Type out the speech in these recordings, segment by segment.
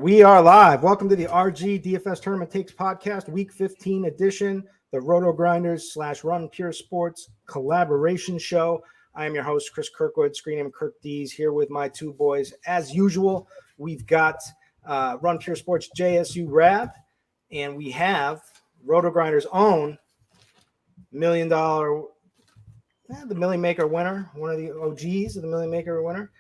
we are live. Welcome to the RG DFS Tournament Takes Podcast, Week 15 edition, the RotoGrinders / Run Pure Sports collaboration show. I am your host, Chris Kirkwood, screen name Kirk D's, here with my two boys. As usual, we've got Run Pure Sports JSU Rab, and we have RotoGrinders' own $1 million, the Million Maker winner, one of the OGs of the Million Maker winner.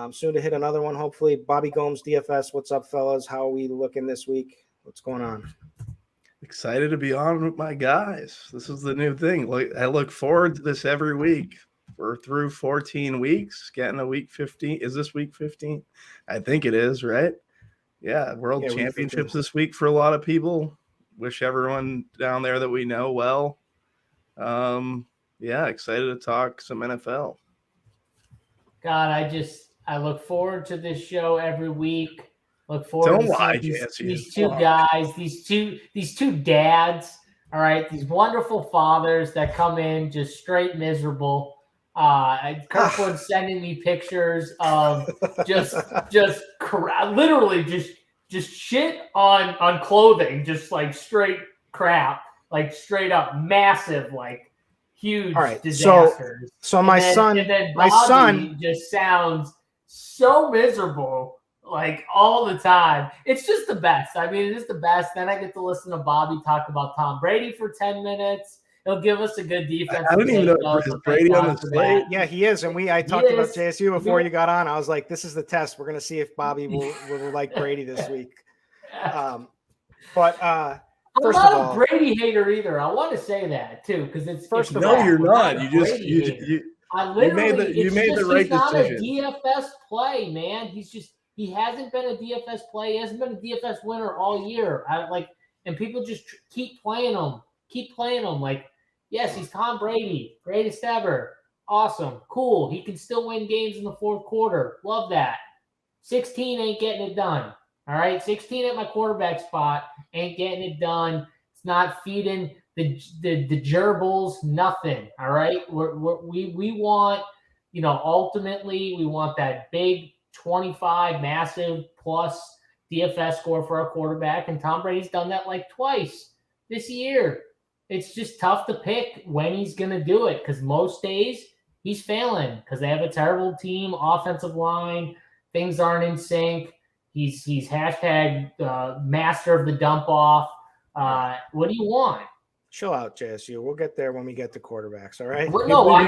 Soon to hit another one, hopefully. Bobby Gomes, DFS. What's up, fellas? How are we looking this week? What's going on? Excited to be on with my guys. This is the new thing. I look forward to this every week. We're through 14 weeks, getting a week 15. Is this week 15? I think it is, right? Yeah, World Championships this week for a lot of people. Wish everyone down there that we know well. Yeah, excited to talk some NFL. God, I look forward to this show every week. Look forward to these two guys, these two dads. All right, these wonderful fathers that come in just straight miserable. Kirkwood sending me pictures of literally just shit on clothing, just like straight crap, like straight up massive, like huge disasters. So my son just sounds so miserable, like all the time. It's just the best. I mean, it is the best. Then I get to listen to Bobby talk about Tom Brady for 10 minutes. He'll give us a good defense. I don't even know if Brady on the slate. Yeah, he is. And I talked about JSU before you got on. I was like, this is the test. We're going to see if Bobby will like Brady this week. I'm not a Brady hater either. I want to say that too, because it's you're not. You made the right decision. He's not a DFS play, man. He hasn't been a DFS play. He hasn't been a DFS winner all year. And people just keep playing him. Like, yes, he's Tom Brady, greatest ever. Awesome, cool. He can still win games in the fourth quarter. Love that. 16 ain't getting it done. All right, 16 at my quarterback spot ain't getting it done. It's not feeding the gerbils, nothing. All right, we want, ultimately we want that big 25 massive plus DFS score for our quarterback, and Tom Brady's done that like twice this year. It's just tough to pick when he's going to do it, because most days he's failing because they have a terrible team, offensive line, things aren't in sync. He's hashtag master of the dump off. What do you want? Chill out, JSU. We'll get there when we get to quarterbacks, all right? Well, no, I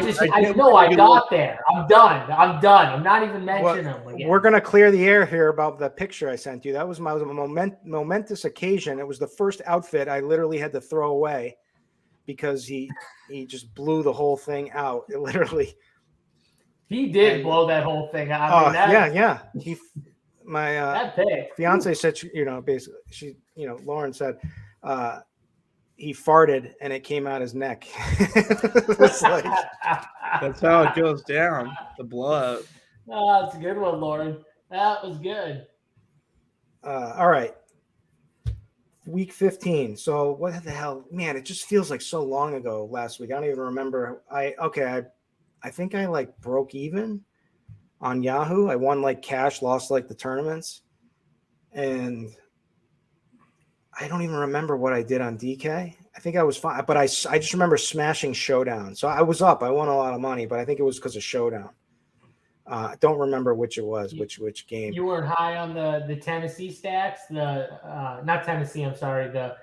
got there. I'm done. I'm not even mentioning them again. We're going to clear the air here about the picture I sent you. That was a momentous occasion. It was the first outfit I literally had to throw away because he just blew the whole thing out. It literally. He did blow that whole thing out. Yeah. My fiance said, basically, Lauren said, he farted and it came out his neck. That's how it goes down. The blood. Oh, that's a good one, Lauren. That was good. All right. Week 15. So what the hell, man, it just feels like so long ago last week. I don't even remember. I think I broke even on Yahoo. I won cash, lost the tournaments. And I don't even remember what I did on DK. I think I was fine, but I just remember smashing Showdown. So I was up. I won a lot of money, but I think it was because of Showdown. I don't remember which it was, which game. You weren't high on the Tennessee stacks, not Tennessee. I'm sorry, the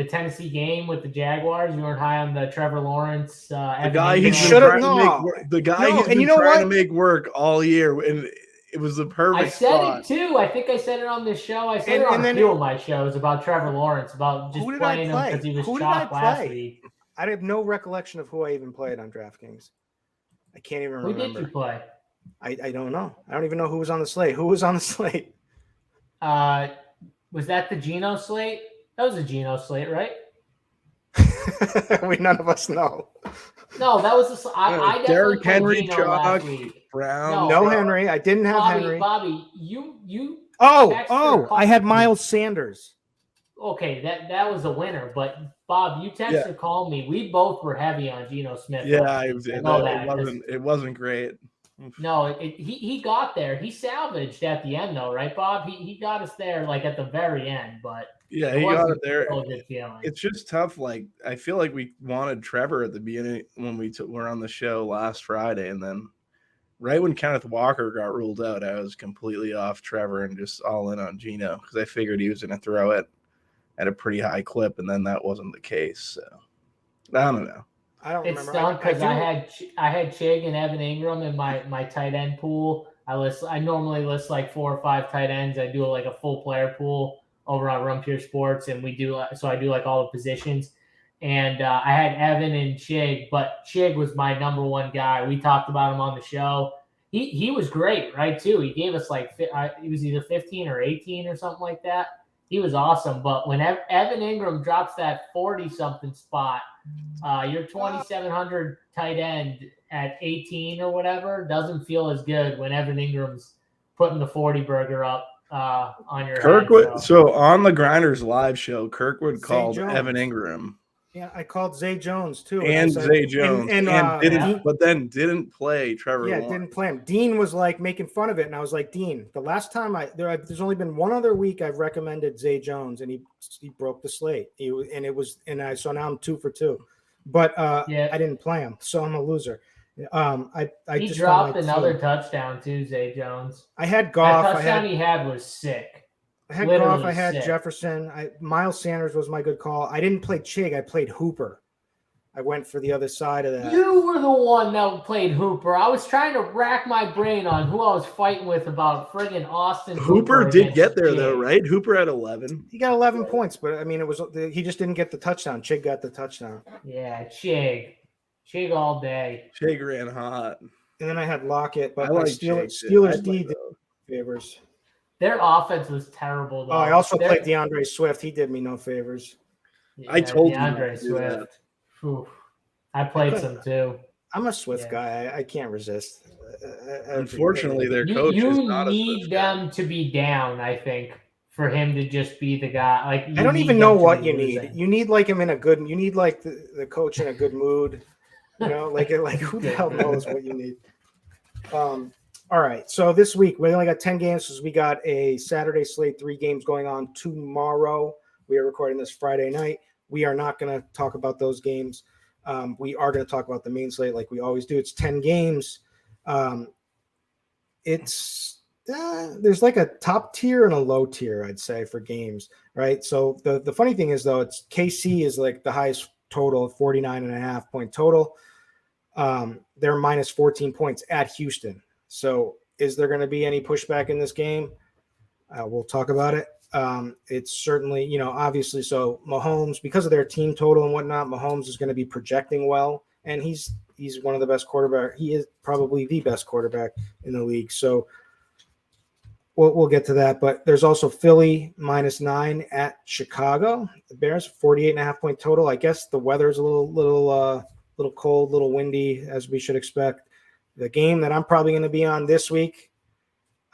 Tennessee game with the Jaguars. You weren't high on the Trevor Lawrence. The guy he's been trying to make work all year, and it was the perfect. I said it too. I think I said it on this show. I said it on a few of my shows about Trevor Lawrence, about just playing him because he was chopped last week. I have no recollection of who I even played on DraftKings. I can't even remember. Who did you play? I don't know. I don't even know who was on the slate. Who was on the slate? Was that the Geno slate? That was a Geno slate, right? None of us know. No, that was I Derrick Henry, Chalk, Brown. No Henry. I didn't have Henry. Bobby, you. I had Miles Sanders. Okay, that was a winner. But Bob, you texted or called me. We both were heavy on Geno Smith. Yeah, it wasn't great. No, he got there. He salvaged at the end, though, right, Bob? He got us there like at the very end, but Yeah, it he got wasn't it there. still a good feeling. It's just tough. Like, I feel like we wanted Trevor at the beginning when were on the show last Friday, and then right when Kenneth Walker got ruled out, I was completely off Trevor and just all in on Gino because I figured he was going to throw it at a pretty high clip, and then that wasn't the case. So I don't know. I don't It's remember. stunk because I had Chig and Evan Ingram in my tight end pool. I normally list like 4 or 5 tight ends. I do like a full player pool over on Run Pure Sports, and I do like all the positions. And I had Evan and Chig, but Chig was my number one guy. We talked about him on the show. He was great, right? Too. He gave us he was either 15 or 18 or something like that. He was awesome. But when Evan Ingram drops that 40-something spot, your 2,700 tight end at 18 or whatever doesn't feel as good when Evan Ingram's putting the 40 burger up on your Kirkwood. head. So on the Grinders live show, Kirkwood called Jones. Evan Ingram. Yeah, I called Zay Jones too. And Zay Jones. But then didn't play Trevor Lawrence. Didn't play him. Dean was like making fun of it, and I was like, Dean, the last time there's only been one other week I've recommended Zay Jones, and he broke the slate. So now I'm 2 for 2. But I didn't play him, so I'm a loser. He dropped another touchdown too, Zay Jones. I had Goff. That touchdown he had was sick. I had Goff. I had Jefferson. Miles Sanders was my good call. I didn't play Chig. I played Hooper. I went for the other side of that. You were the one that played Hooper. I was trying to rack my brain on who I was fighting with about friggin' Austin. Hooper did get there though, right? Hooper had 11. He got 11 points, but I mean, he just didn't get the touchdown. Chig got the touchdown. Yeah, Chig all day. Chig ran hot. And then I had Lockett, but Steelers D did favors. Their offense was terrible, though. Oh, I also played DeAndre Swift. He did me no favors. Yeah, I told DeAndre Swift. I played some too. I'm a Swift guy. I can't resist. Unfortunately, their coach is not a Swift need them to be down, I think, for him to just be the guy. Like I don't even know what you need. You need like him in a good. You need like the coach in a good mood. You know, like who the hell knows what you need. All right. So this week we only got 10 games because we got a Saturday slate, 3 games going on tomorrow. We are recording this Friday night. We are not going to talk about those games. We are going to talk about the main slate like we always do. It's 10 games. There's like a top tier and a low tier, I'd say, for games, right? So the funny thing is, though, it's KC is like the highest total of 49.5 point total. They're minus 14 points at Houston. So is there going to be any pushback in this game? We'll talk about it. It's certainly, obviously, so Mahomes, because of their team total and whatnot, Mahomes is going to be projecting well, and he's one of the best quarterbacks. He is probably the best quarterback in the league. So we'll get to that, but there's also Philly minus 9 at Chicago. The Bears 48.5 point total. I guess the weather's a little cold, little windy, as we should expect. The game that I'm probably going to be on this week,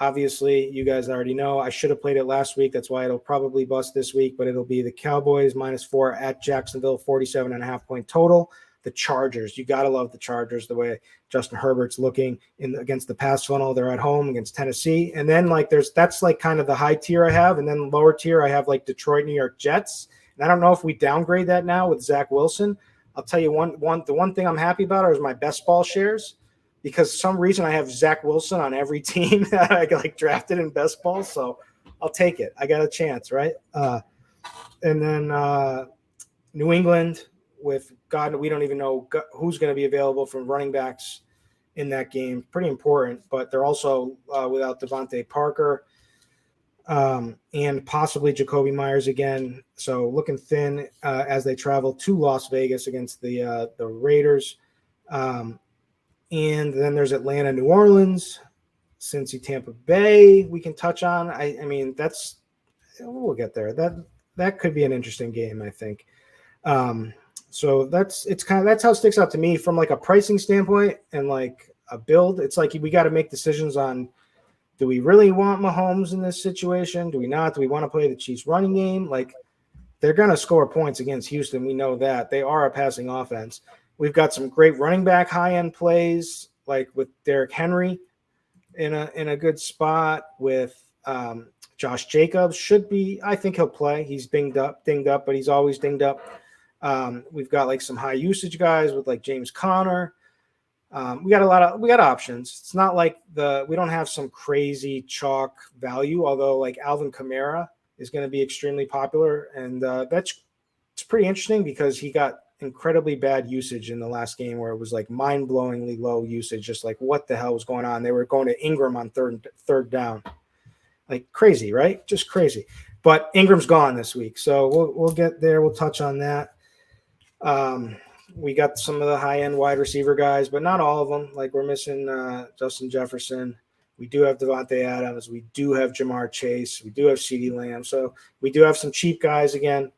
obviously, you guys already know. I should have played it last week. That's why it'll probably bust this week, but it'll be the Cowboys minus 4 at Jacksonville, 47.5 point total. The Chargers, you got to love the Chargers, the way Justin Herbert's looking against the pass funnel. They're at home against Tennessee. And then that's like kind of the high tier I have. And then lower tier, I have like Detroit, New York Jets. And I don't know if we downgrade that now with Zach Wilson. I'll tell you the one thing I'm happy about is my best ball shares. Because for some reason I have Zach Wilson on every team that I drafted in best ball. So I'll take it. I got a chance, right? And then New England with God, we don't even know who's going to be available from running backs in that game. Pretty important, but they're also without Devontae Parker and possibly Jacoby Myers again. So looking thin as they travel to Las Vegas against the Raiders. And then there's Atlanta, New Orleans, Cincy, Tampa Bay. We can touch on. I mean, we'll get there. That could be an interesting game, I think. So that's how it sticks out to me from like a pricing standpoint and like a build. It's like we got to make decisions on: do we really want Mahomes in this situation? Do we not? Do we want to play the Chiefs running game? Like they're going to score points against Houston. We know that they are a passing offense. We've got some great running back high-end plays like with Derrick Henry in a good spot with Josh Jacobs should be. I think he'll play. He's dinged up, but he's always dinged up. We've got like some high usage guys with like James Conner. We got options. It's not like we don't have some crazy chalk value, although like Alvin Kamara is going to be extremely popular, and it's pretty interesting because he got incredibly bad usage in the last game where it was like mind-blowingly low usage, just like what the hell was going on. They were going to Ingram on third down. Like crazy, right? Just crazy. But Ingram's gone this week, so we'll get there. We'll touch on that. We got some of the high-end wide receiver guys, but not all of them. Like we're missing Justin Jefferson. We do have Devontae Adams. We do have Jamar Chase. We do have CeeDee Lamb. So we do have some cheap guys again.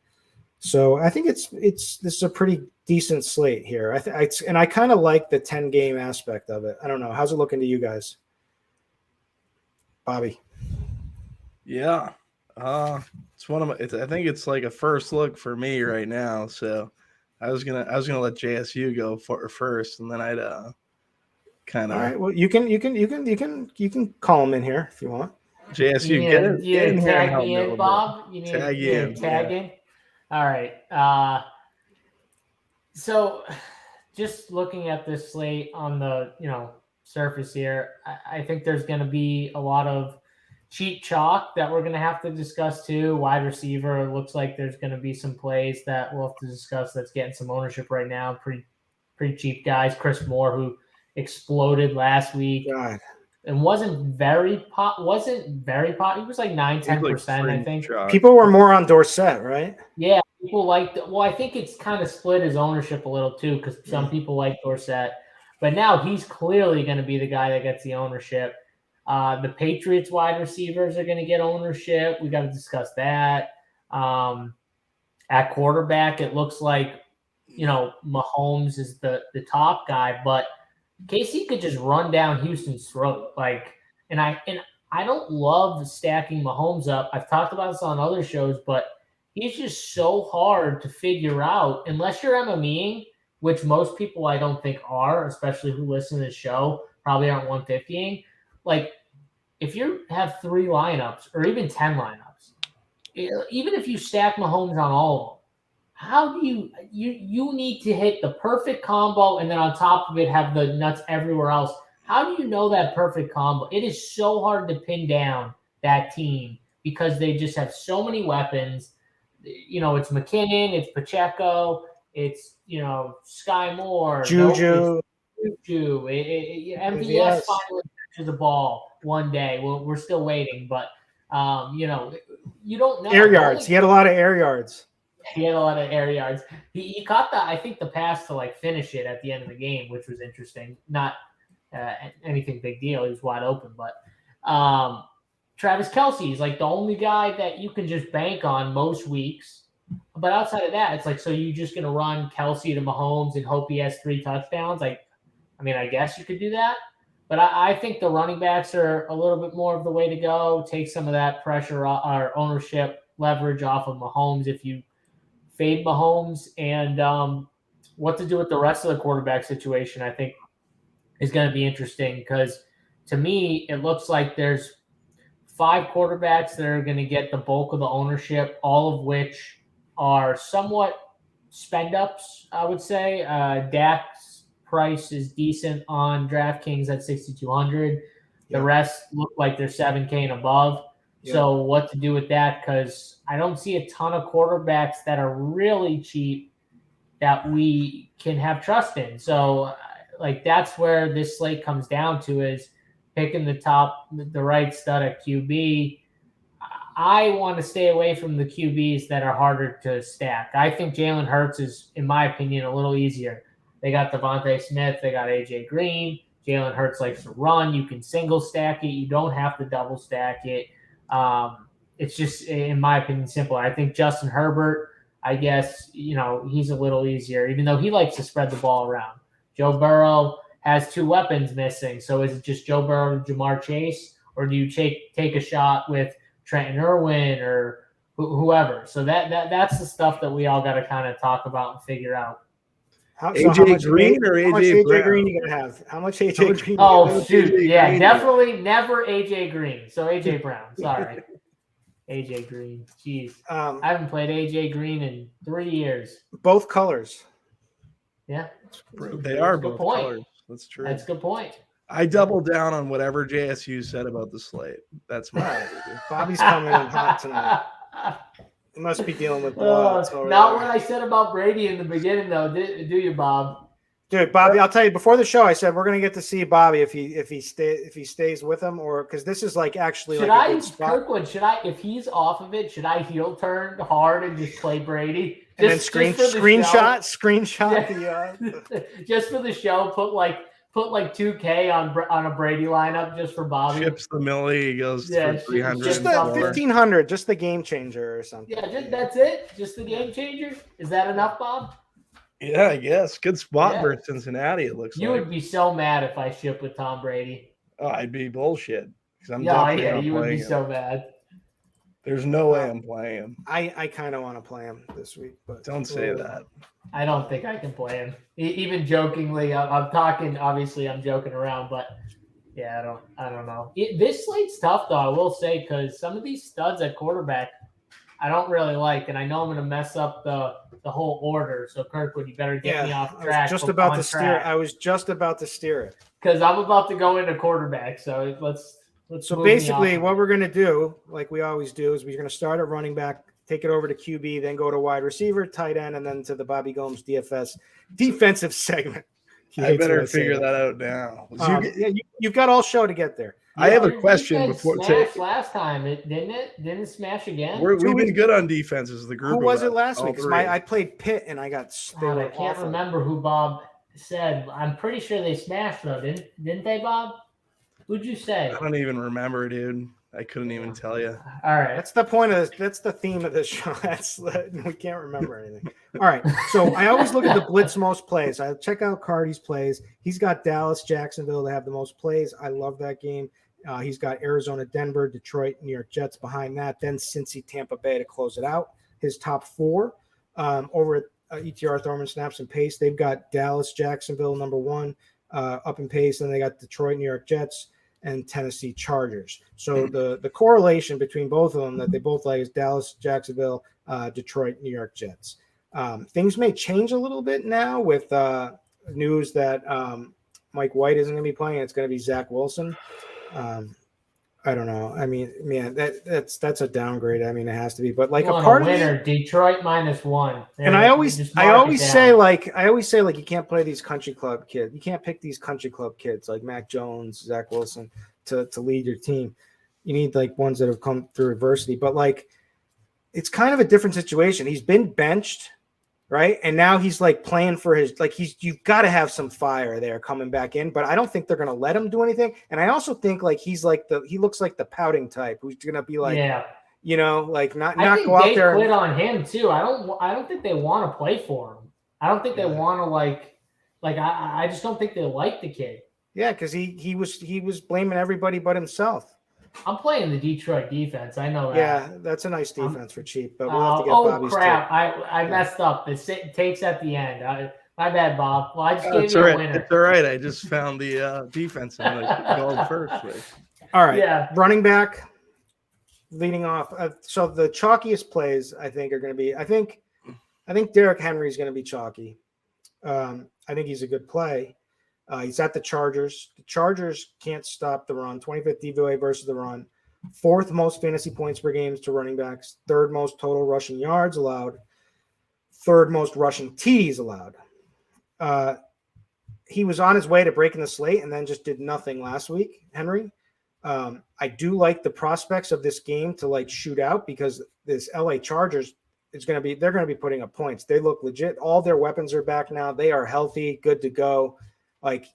So I think this is a pretty decent slate here. And I kind of like the 10-game aspect of it. I don't know. How's it looking to you guys? Bobby. Yeah. It's one of my I think it's like a first look for me right now. So I was gonna let JSU go first, and then I'd kind of. All right. Well, you can call him in here if you want. JSU, get in here. Tag me in, Bob. You need tag tag in. All right. So just looking at this slate on the surface here, I think there's going to be a lot of cheap chalk that we're going to have to discuss too. Wide receiver, it looks like there's going to be some plays that we'll have to discuss that's getting some ownership right now. Pretty cheap guys. Chris Moore, who exploded last week. God. And wasn't very pot. He was like 9-10%, I think. People were more on Dorsett, right? Yeah, people liked. Well, I think it's kind of split his ownership a little too, because some people like Dorsett, but now he's clearly going to be the guy that gets the ownership. The Patriots wide receivers are going to get ownership. We got to discuss that. At quarterback, it looks like Mahomes is the top guy, but KC could just run down Houston's throat. And I don't love stacking Mahomes up. I've talked about this on other shows, but he's just so hard to figure out unless you're MMEing, which most people I don't think are, especially who listen to the show, probably aren't 150ing. Like if you have 3 lineups or even 10 lineups, even if you stack Mahomes on all of them, how do you need to hit the perfect combo and then on top of it have the nuts everywhere else? How do you know that perfect combo? It is so hard to pin down that team because they just have so many weapons. It's McKinnon, it's Pacheco, it's Sky Moore, Juju, MVS finally catches the ball one day. We're still waiting, but you don't know. Air yards. He had a lot of air yards. He had a lot of air yards. He caught the pass to finish it at the end of the game, which was interesting. Not anything big deal. He was wide open, but Travis Kelce is the only guy that you can just bank on most weeks. But outside of that, it's so you're just going to run Kelce to Mahomes and hope he has 3 touchdowns. I guess you could do that. But I think the running backs are a little bit more of the way to go. Take some of that pressure or ownership leverage off of Mahomes if you fade Mahomes, and what to do with the rest of the quarterback situation, I think, is going to be interesting because to me, it looks like there's 5 quarterbacks that are going to get the bulk of the ownership, all of which are somewhat spend-ups, I would say. Dak's price is decent on DraftKings at 6,200. The rest look like they're 7K and above. Yeah. So what to do with that? Because I don't see a ton of quarterbacks that are really cheap that we can have trust in. So that's where this slate comes down to is picking the right stud at QB. I want to stay away from the QBs that are harder to stack. I think Jalen Hurts is, in my opinion, a little easier. They got Devontae Smith. They got AJ Green. Jalen Hurts likes to run. You can single stack it. You don't have to double stack it. It's just, in my opinion, simpler. I think Justin Herbert, I guess, he's a little easier, even though he likes to spread the ball around. Joe Burrow has 2 weapons missing. So is it just Joe Burrow and Jamar Chase, or do you take a shot with Trenton Irwin or whoever? So that's the stuff that we all got to kind of talk about and figure out. How AJ much Green or how much AJ AJ Green Brown? you gonna have? How much AJ much- Green? Oh Yeah, shoot! AJ Yeah, Green. definitely never AJ Green. So AJ Brown. Sorry, AJ Green. Jeez, I haven't played AJ Green in 3 years. Both colors. Yeah, They are Good both point. colors. That's true. That's a good point. I double down on whatever JSU said about the slate. That's my attitude. Bobby's coming in hot tonight. He must be dealing with blowouts over Not there. what I said about Brady in the beginning, though. Do you, Bob? Dude, Bobby, I'll tell you before the show. I said we're gonna get to see Bobby if he stays with him, or because this is like actually Should like a I, good spot. Kirkwood? Should I, if he's off of it, should I heel turn hard and just play Brady? And then For the screenshot Yeah. the. just for the show, put like 2K on a Brady lineup just for Bobby. Chips the Millie, he goes Yeah, for 300. Just the 1500, just the game changer or something. Yeah, that's it. Just the game changer. Is that enough, Bob? Yeah, I guess. Good spot Yeah. for Cincinnati, it looks You like. would be so mad if I shipped with Tom Brady. Oh, I'd be bullshit. Because I'm Yeah, definitely not you would be playing him. so mad. There's no way I'm playing him. I kind of want to play him this week, but Don't say that. I don't think I can play him. Even jokingly, I'm talking. Obviously, I'm joking around, but yeah, I don't know. This slate's tough, though. I will say, because some of these studs at quarterback, I don't really like, and I know I'm going to mess up the whole order. So Kirkwood, you better get me off track. I was just about to steer. I was just about to steer it because I'm about to go into quarterback. So let's. So basically, what we're going to do, like we always do, is we're going to start at running back, take it over to QB, then go to wide receiver, tight end, and then to the Bobby Gomes DFS defensive segment. I better figure that out now. You've got all show to get there. I have a question before. Smashed last time, didn't it? Didn't smash again? We've been good on defense as the group. Who was it last week? Because I played Pitt and I got. I can't remember who Bob said. I'm pretty sure they smashed though, didn't they, Bob? Who'd you say? I don't even remember, dude. I couldn't even tell you. All right. That's the point of this. That's the theme of this show. We can't remember anything. All right. So I always look at the blitz most plays. I check out Cardi's plays. He's got Dallas, Jacksonville to have the most plays. I love that game. He's got Arizona, Denver, Detroit, New York Jets behind that. Then Cincy, Tampa Bay to close it out. His top four over at ETR, Thorman, Snaps, and Pace. They've got Dallas, Jacksonville, number one, up in pace. Then they got Detroit, New York Jets, and Tennessee Chargers. So the correlation between both of them that they both like is Dallas, Jacksonville, Detroit, New York Jets. Things may change a little bit now with news that Mike White isn't going to be playing. It's going to be Zach Wilson. I don't know. I mean, man, that's a downgrade. I mean, it has to be. But like a part of winner, Detroit -1. And I always say you can't play these country club kids. You can't pick these country club kids like Mac Jones, Zach Wilson to lead your team. You need like ones that have come through adversity. But like, it's kind of a different situation. He's been benched, right? And now he's like playing for his, like you've got to have some fire there coming back in, but I don't think they're going to let him do anything. And I also think like he looks like the pouting type who's going to be like, you know, like not go out there. I think they quit on him too. I don't think they want to play for him. I don't think they want to like I just don't think they like the kid. Yeah. Cause he was blaming everybody but himself. I'm playing the Detroit defense. I know that. Yeah, that's a nice defense for cheap, but we'll have to get Bobby's crap! too. I messed up. It takes at the end. My bad, Bob. Well, I just gave It's you all a right. winner. It's all right. I just found the defense and going first. All right. Yeah. Running back, leading off. So the chalkiest plays I think are going to be. I think Derrick Henry is going to be chalky. I think he's a good play. He's at the Chargers. The Chargers can't stop the run. 25th DVOA versus the run. 4th most fantasy points per game to running backs. 3rd most total rushing yards allowed. 3rd most rushing TDs allowed. He was on his way to breaking the slate and then just did nothing last week, Henry. I do like the prospects of this game to like shoot out because this LA Chargers they're going to be putting up points. They look legit. All their weapons are back now. They are healthy, good to go. Like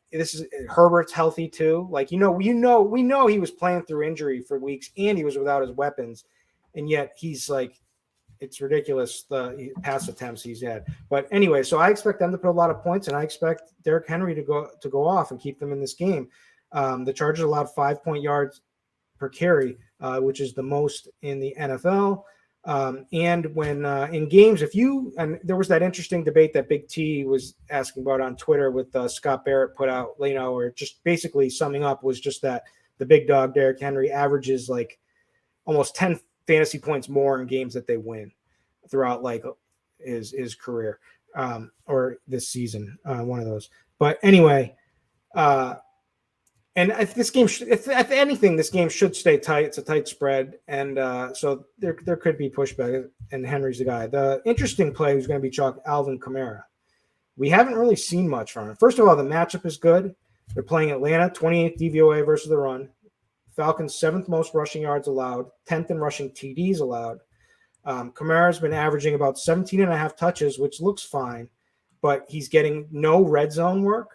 Herbert's healthy too. Like, we know he was playing through injury for weeks and he was without his weapons. And yet he's like, it's ridiculous the pass attempts he's had. But anyway, so I expect them to put a lot of points and I expect Derrick Henry to go off and keep them in this game. The Chargers allowed 5 point yards per carry, which is the most in the NFL. And when in games, and there was that interesting debate that Big T was asking about on Twitter with Scott Barrett put out, or just basically summing up was just that the big dog Derrick Henry averages like almost 10 fantasy points more in games that they win throughout like his career or this season, one of those. But anyway, and if this game, if anything, this game should stay tight. It's a tight spread, and so there could be pushback. And Henry's the guy. The interesting play who's going to be chalk Alvin Kamara. We haven't really seen much from him. First of all, the matchup is good. They're playing Atlanta, 28th DVOA versus the run. Falcons 7th most rushing yards allowed, 10th in rushing TDs allowed. Kamara's been averaging about 17 and a half touches, which looks fine, but he's getting no red zone work.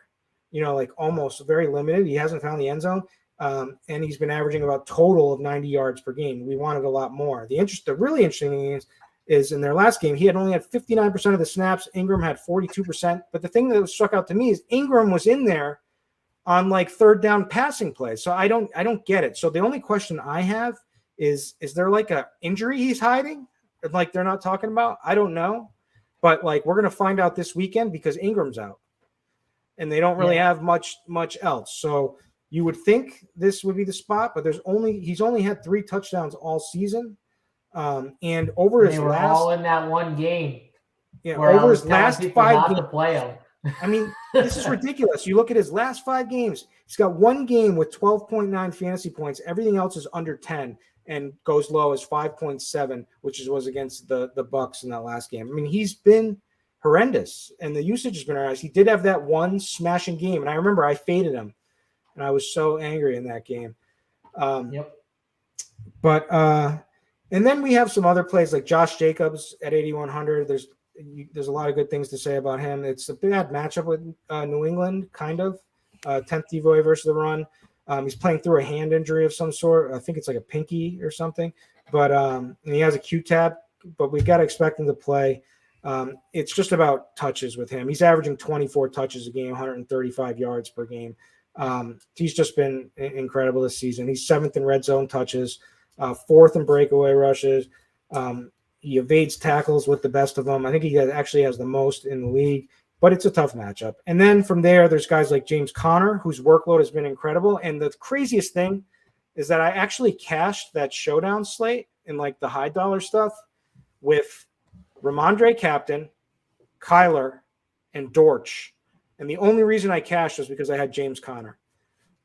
Like almost very limited. He hasn't found the end zone. And he's been averaging about total of 90 yards per game. We wanted a lot more. The really interesting thing is in their last game, he had only had 59% of the snaps. Ingram had 42%. But the thing that struck out to me is Ingram was in there on like third down passing plays. So I don't get it. So the only question I have is there like a injury he's hiding? Like they're not talking about? I don't know. But like we're going to find out this weekend because Ingram's out. And they don't really have much else. So you would think this would be the spot, but he's only had 3 touchdowns all season. And over his last, all in that one game. Yeah, over his last 5 games. To play him. I mean, this is ridiculous. You look at his last 5 games, he's got 1 game with 12.9 fantasy points. Everything else is under 10 and goes low as 5.7, which was against the Bucs in that last game. I mean, he's been horrendous, and the usage has been horrendous. He did have that one smashing game, and I remember I faded him, and I was so angry in that game. But and then we have some other plays like Josh Jacobs at 8,100. There's a lot of good things to say about him. It's a bad matchup with New England, kind of 10th DVOA versus the run. He's playing through a hand injury of some sort. I think it's like a pinky or something. But and he has a Q-tab. But we got to expect him to play. It's just about touches with him. He's averaging 24 touches a game, 135 yards per game. He's just been incredible this season. He's 7th in red zone touches, 4th in breakaway rushes. He evades tackles with the best of them. I think he actually has the most in the league, but it's a tough matchup. And then from there, there's guys like James Conner, whose workload has been incredible. And the craziest thing is that I actually cashed that showdown slate in like the high dollar stuff with Ramondre Captain, Kyler, and Dortch. And the only reason I cashed was because I had James Conner.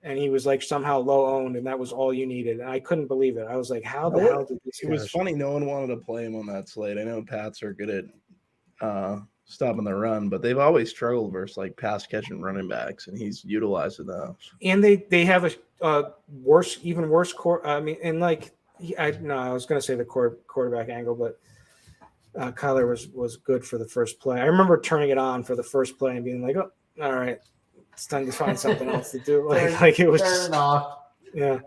And he was like somehow low owned, and that was all you needed. And I couldn't believe it. I was like, how the hell did this It was funny. No one wanted to play him on that slate. I know Pats are good at stopping the run, but they've always struggled versus like pass catching running backs, and he's utilizing those. And they have a even worse core. I mean, and like I was going to say the quarterback angle, but Kyler was good for the first play. I remember turning it on for the first play and being like, oh, all right, it's time to find something else to do. Like it was just, yeah.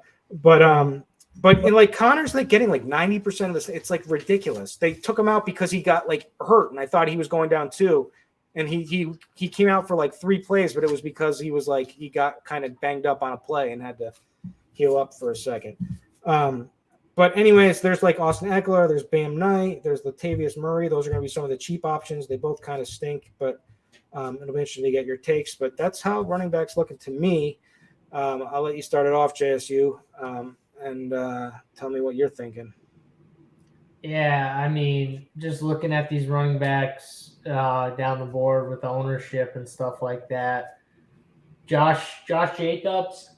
But like Connor's like getting like 90% of this. It's like ridiculous. They took him out because he got like hurt, and I thought he was going down 2. And he came out for like 3 plays, but it was because he was like he got kind of banged up on a play and had to heal up for a second. But anyways, there's like Austin Eckler, there's Bam Knight, there's Latavius Murray. Those are going to be some of the cheap options. They both kind of stink, but it'll be interesting to get your takes. But that's how running backs looking to me. I'll let you start it off, JSU, and tell me what you're thinking. Yeah, I mean, just looking at these running backs down the board with the ownership and stuff like that. Josh Jacobs,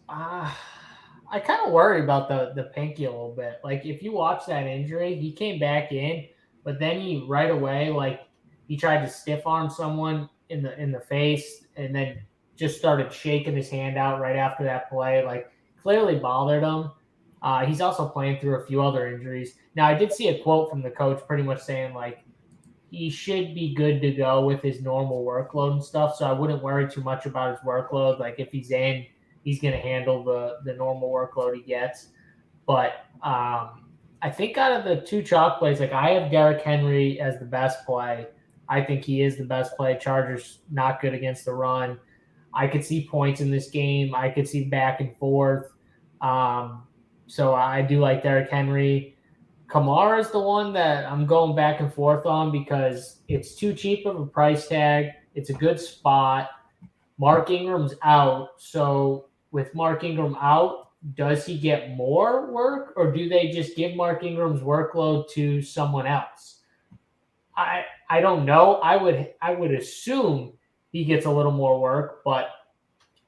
I kind of worry about the pinky a little bit. Like, if you watch that injury, he came back in, but then he right away, like, he tried to stiff arm someone in the face and then just started shaking his hand out right after that play. Like, clearly bothered him. He's also playing through a few other injuries. Now, I did see a quote from the coach pretty much saying, like, he should be good to go with his normal workload and stuff, so I wouldn't worry too much about his workload. Like, if he's in, he's going to handle the normal workload he gets. But I think out of the 2 chalk plays, like, I have Derrick Henry as the best play. I think he is the best play. Chargers not good against the run. I could see points in this game. I could see back and forth. So I do like Derrick Henry. Kamara is the one that I'm going back and forth on because it's too cheap of a price tag. It's a good spot. Mark Ingram's out. So with Mark Ingram out, does he get more work or do they just give Mark Ingram's workload to someone else? I don't know. I would assume he gets a little more work, but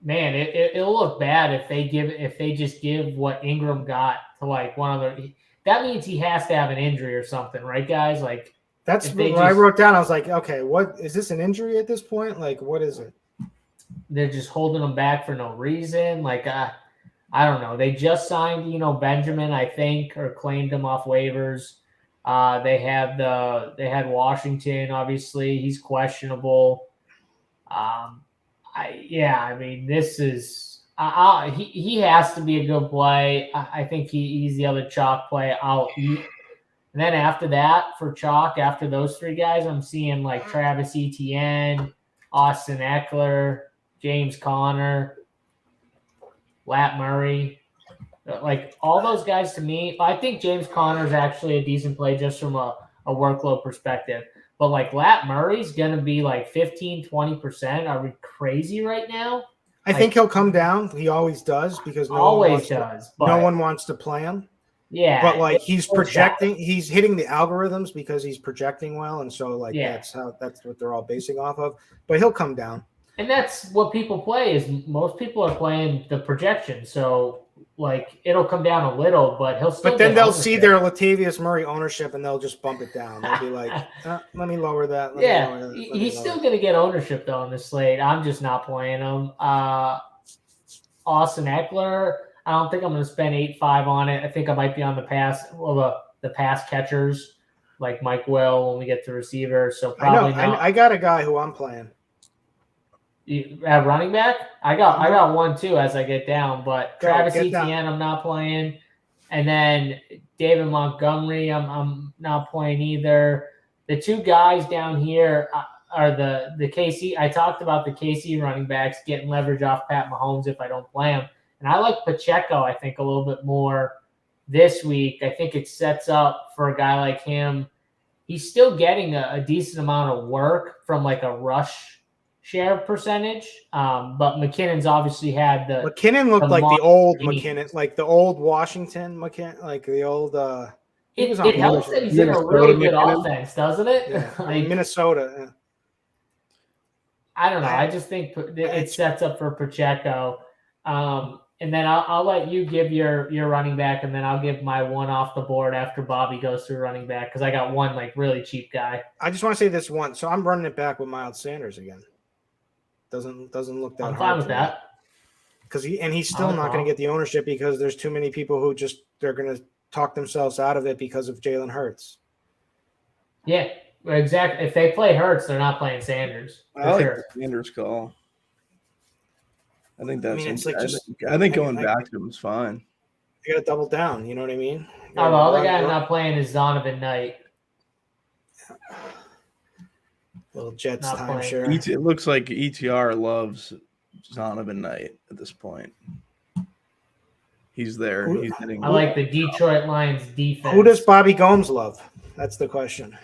man, it'll look bad if they just give what Ingram got to like one of the. That means he has to have an injury or something, right, guys? Like that's what I wrote down. I was like, okay, what is this, an injury at this point? Like, what is it? They're just holding him back for no reason. Like, I don't know. They just signed, Benjamin, I think, or claimed him off waivers. They had Washington. Obviously, he's questionable. This is he has to be a good play. I think he's the other chalk play I'll eat. And then after that, for chalk, after those three guys, I'm seeing like Travis Etienne, Austin Eckler, James Conner, Lat Murray. Like all those guys to me, I think James Conner is actually a decent play just from a workload perspective. But like Lat Murray's going to be like 15, 20%. Are we crazy right now? I think he'll come down. He always does because no one wants to play him. Yeah. But like he's projecting, he's hitting the algorithms because he's projecting well. And so like that's what they're all basing off of. But he'll come down. And that's what people play is most people are playing the projection. So like it'll come down a little, but he'll still. But then they'll see their Latavius Murray ownership and they'll just bump it down. They'll be like, let me lower that. He's still going to get ownership though on the slate. I'm just not playing him. Austin Eckler, I don't think I'm going to spend 8.5 on it. I think I might be on the pass. Well, the pass catchers like Mike Will when we get to receiver. So probably not. I got a guy who I'm playing. At running back, I got one too as I get down, but Travis Etienne I'm not playing, and then David Montgomery I'm not playing either. The two guys down here are the KC. I talked about the KC running backs getting leverage off Pat Mahomes if I don't play him, and I like Pacheco I think a little bit more this week. I think it sets up for a guy like him. He's still getting a decent amount of work from like a rush share percentage, but McKinnon's obviously had the McKinnon looked like the old McKinnon, like the old Washington McKinnon, like the old. It helps that he's in a really good offense, doesn't it? Yeah. Like, Minnesota. Yeah. I don't know. I just think it sets up for Pacheco, and then I'll let you give your running back, and then I'll give my one off the board after Bobby goes through running back because I got one like really cheap guy. I just want to say this one, so I'm running it back with Miles Sanders again. Doesn't look that hard. I'm fine with that. Because he's still not going to get the ownership because there's too many people who they're going to talk themselves out of it because of Jalen Hurts. Yeah, exactly. If they play Hurts, they're not playing Sanders. I like the Sanders call. I think that's. I think going back to him is fine. You got to double down. You know what I mean? The other guy I'm not playing is Zonovan Knight. Little Jets Not timeshare. It looks like ETR loves Zonovan Knight at this point. He's there. He's hitting. I like the Detroit Lions defense. Who does Bobby Gomes love? That's the question.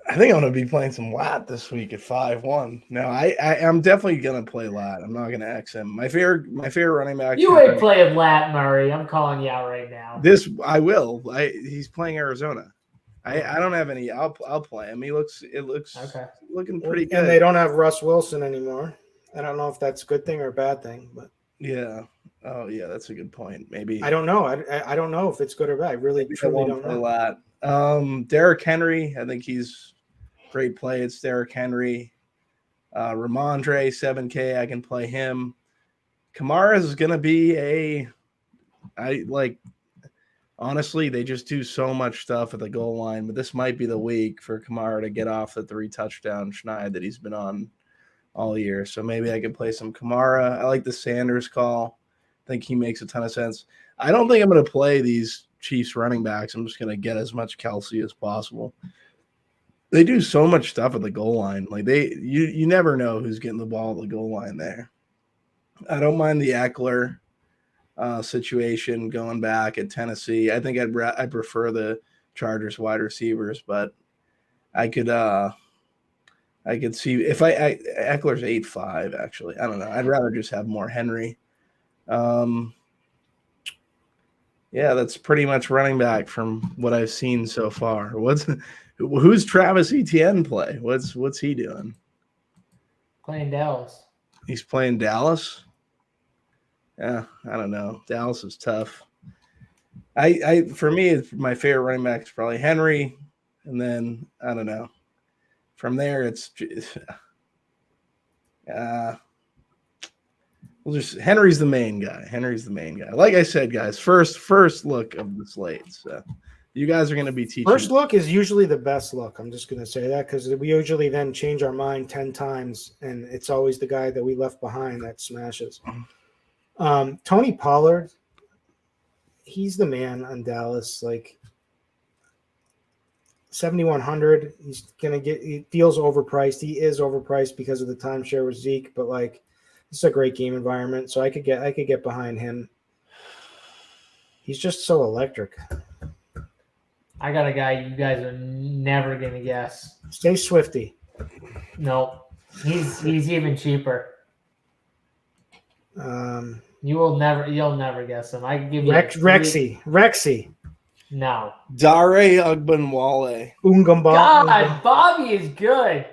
I think I'm going to be playing some Lat this week at 5-1. No, I'm definitely going to play Lat. I'm not going to X him. My favorite running back. You ain't playing Lat Murray. I'm calling you out right now. I will. He's playing Arizona. I don't have any. I'll play him. It looks okay. Looking pretty good. And they don't have Russ Wilson anymore. I don't know if that's a good thing or a bad thing, but yeah. Oh yeah, that's a good point. Maybe I don't know. I don't know if it's good or bad. I really truly don't know. A lot. Derrick Henry, I think he's great play. It's Derrick Henry. Ramondre, 7K. I can play him. Kamara is gonna be honestly, they just do so much stuff at the goal line, but this might be the week for Kamara to get off the 3-touchdown schneid that he's been on all year. So maybe I can play some Kamara. I like the Sanders call. I think he makes a ton of sense. I don't think I'm going to play these Chiefs running backs. I'm just going to get as much Kelsey as possible. They do so much stuff at the goal line. Like you never know who's getting the ball at the goal line there. I don't mind the Eckler situation going back at Tennessee. I think I'd prefer the Chargers wide receivers, but I could see if Eckler's 8.5 actually. I don't know. I'd rather just have more Henry. Yeah, that's pretty much running back from what I've seen so far. Who's Travis Etienne play? What's he doing? Playing Dallas. He's playing Dallas. Yeah, I don't know. Dallas is tough. For me, my favorite running back is probably Henry, and then I don't know. From there, it's Henry's the main guy. Like I said, guys, first look of the slate. So you guys are going to be teaching. First look is usually the best look. I'm just going to say that because we usually then change our mind 10 times, and it's always the guy that we left behind that smashes. Tony Pollard, he's the man on Dallas. Like 7,100, he feels overpriced. He is overpriced because of the timeshare with Zeke, but like this is a great game environment, so I could get behind him. He's just so electric. I got a guy you guys are never gonna guess. Stay Swifty. No, he's even cheaper. You'll never guess him. I can give you Rexy. No. Dare Ogunbowale. God, Bobby is good.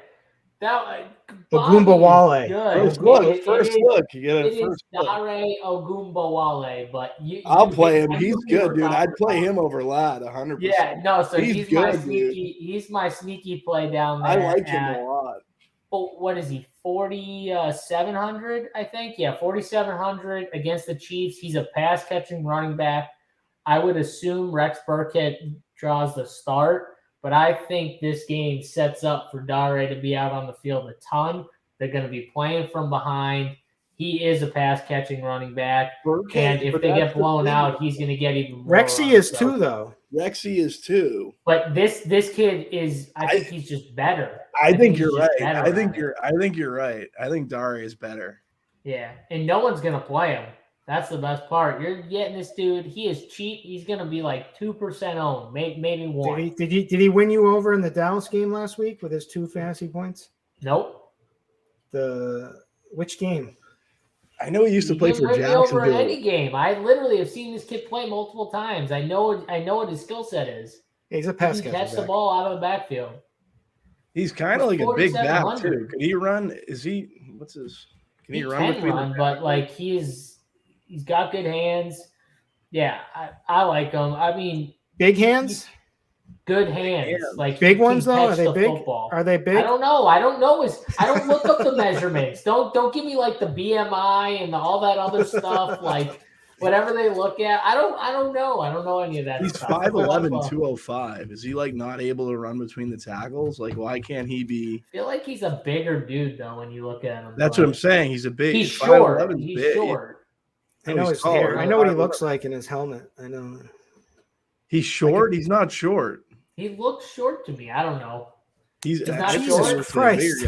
Ogunbowale. First look. You get it a first is look. Dare Ogunbowale, but I'll play him. He's good, dude. I'd play him over Ladd 100%. Yeah, no. So he's good, my dude. sneaky. He's my sneaky play down there. I like him a lot. Oh, what is he? 4,700, I think. Yeah, 4,700 against the Chiefs. He's a pass catching running back. I would assume Rex Burkhead draws the start, but I think this game sets up for Dare to be out on the field a ton. They're going to be playing from behind. He is a pass-catching running back, and if they get blown out, he's going to get even more. Rexy is too, though. Rexy is too. But this kid is. I think he's just better. I think you're right. I think you're right. I think Dare is better. Yeah, and no one's going to play him. That's the best part. You're getting this dude. He is cheap. He's going to be like 2% owned, maybe 1. Did he win you over in the Dallas game last week with his 2 fantasy points? Nope. Which game? I know he used to play for Jacksonville. Over in any game. I literally have seen this kid play multiple times. I know what his skill set is. Yeah, he's a pass catcher. He catch the ball out of the backfield. He's kind of like a big back too. Can he run? What's his? Can he run? Can run, but like he's got good hands. Yeah, I like him. I mean, big hands. Good hands, like big ones though. Are they big? Football. Are they big? I don't know. I don't look up the measurements. Don't give me like the BMI and all that other stuff. Like whatever they look at. I don't know. I don't know any of that. He's 5'11", 205. Is he like not able to run between the tackles? Like why can't he be? I feel like he's a bigger dude though when you look at him. That's what I'm saying. He's a big. He's short. He's big. Short. I know his hair. I know what he looks like in his helmet. I know. He's short. He's not short. He looks short to me. I don't know. He's not Jesus Christ.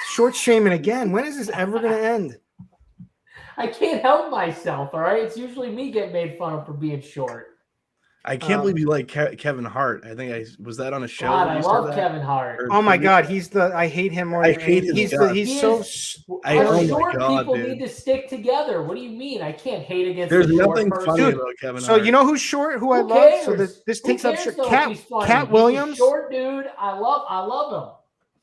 Short shaming again. When is this ever going to end? I can't help myself. All right. It's usually me getting made fun of for being short. I can't believe you like Kevin Hart. I think was that on a show. God, I love Kevin Hart. Oh my God, I hate him more. I hate his he's so. Short people need to stick together. What do you mean? I can't hate against. There's the nothing short funny person. about Kevin Hart. So you know who's short? Who I love. So this takes up Cat Williams. Short dude. I love him.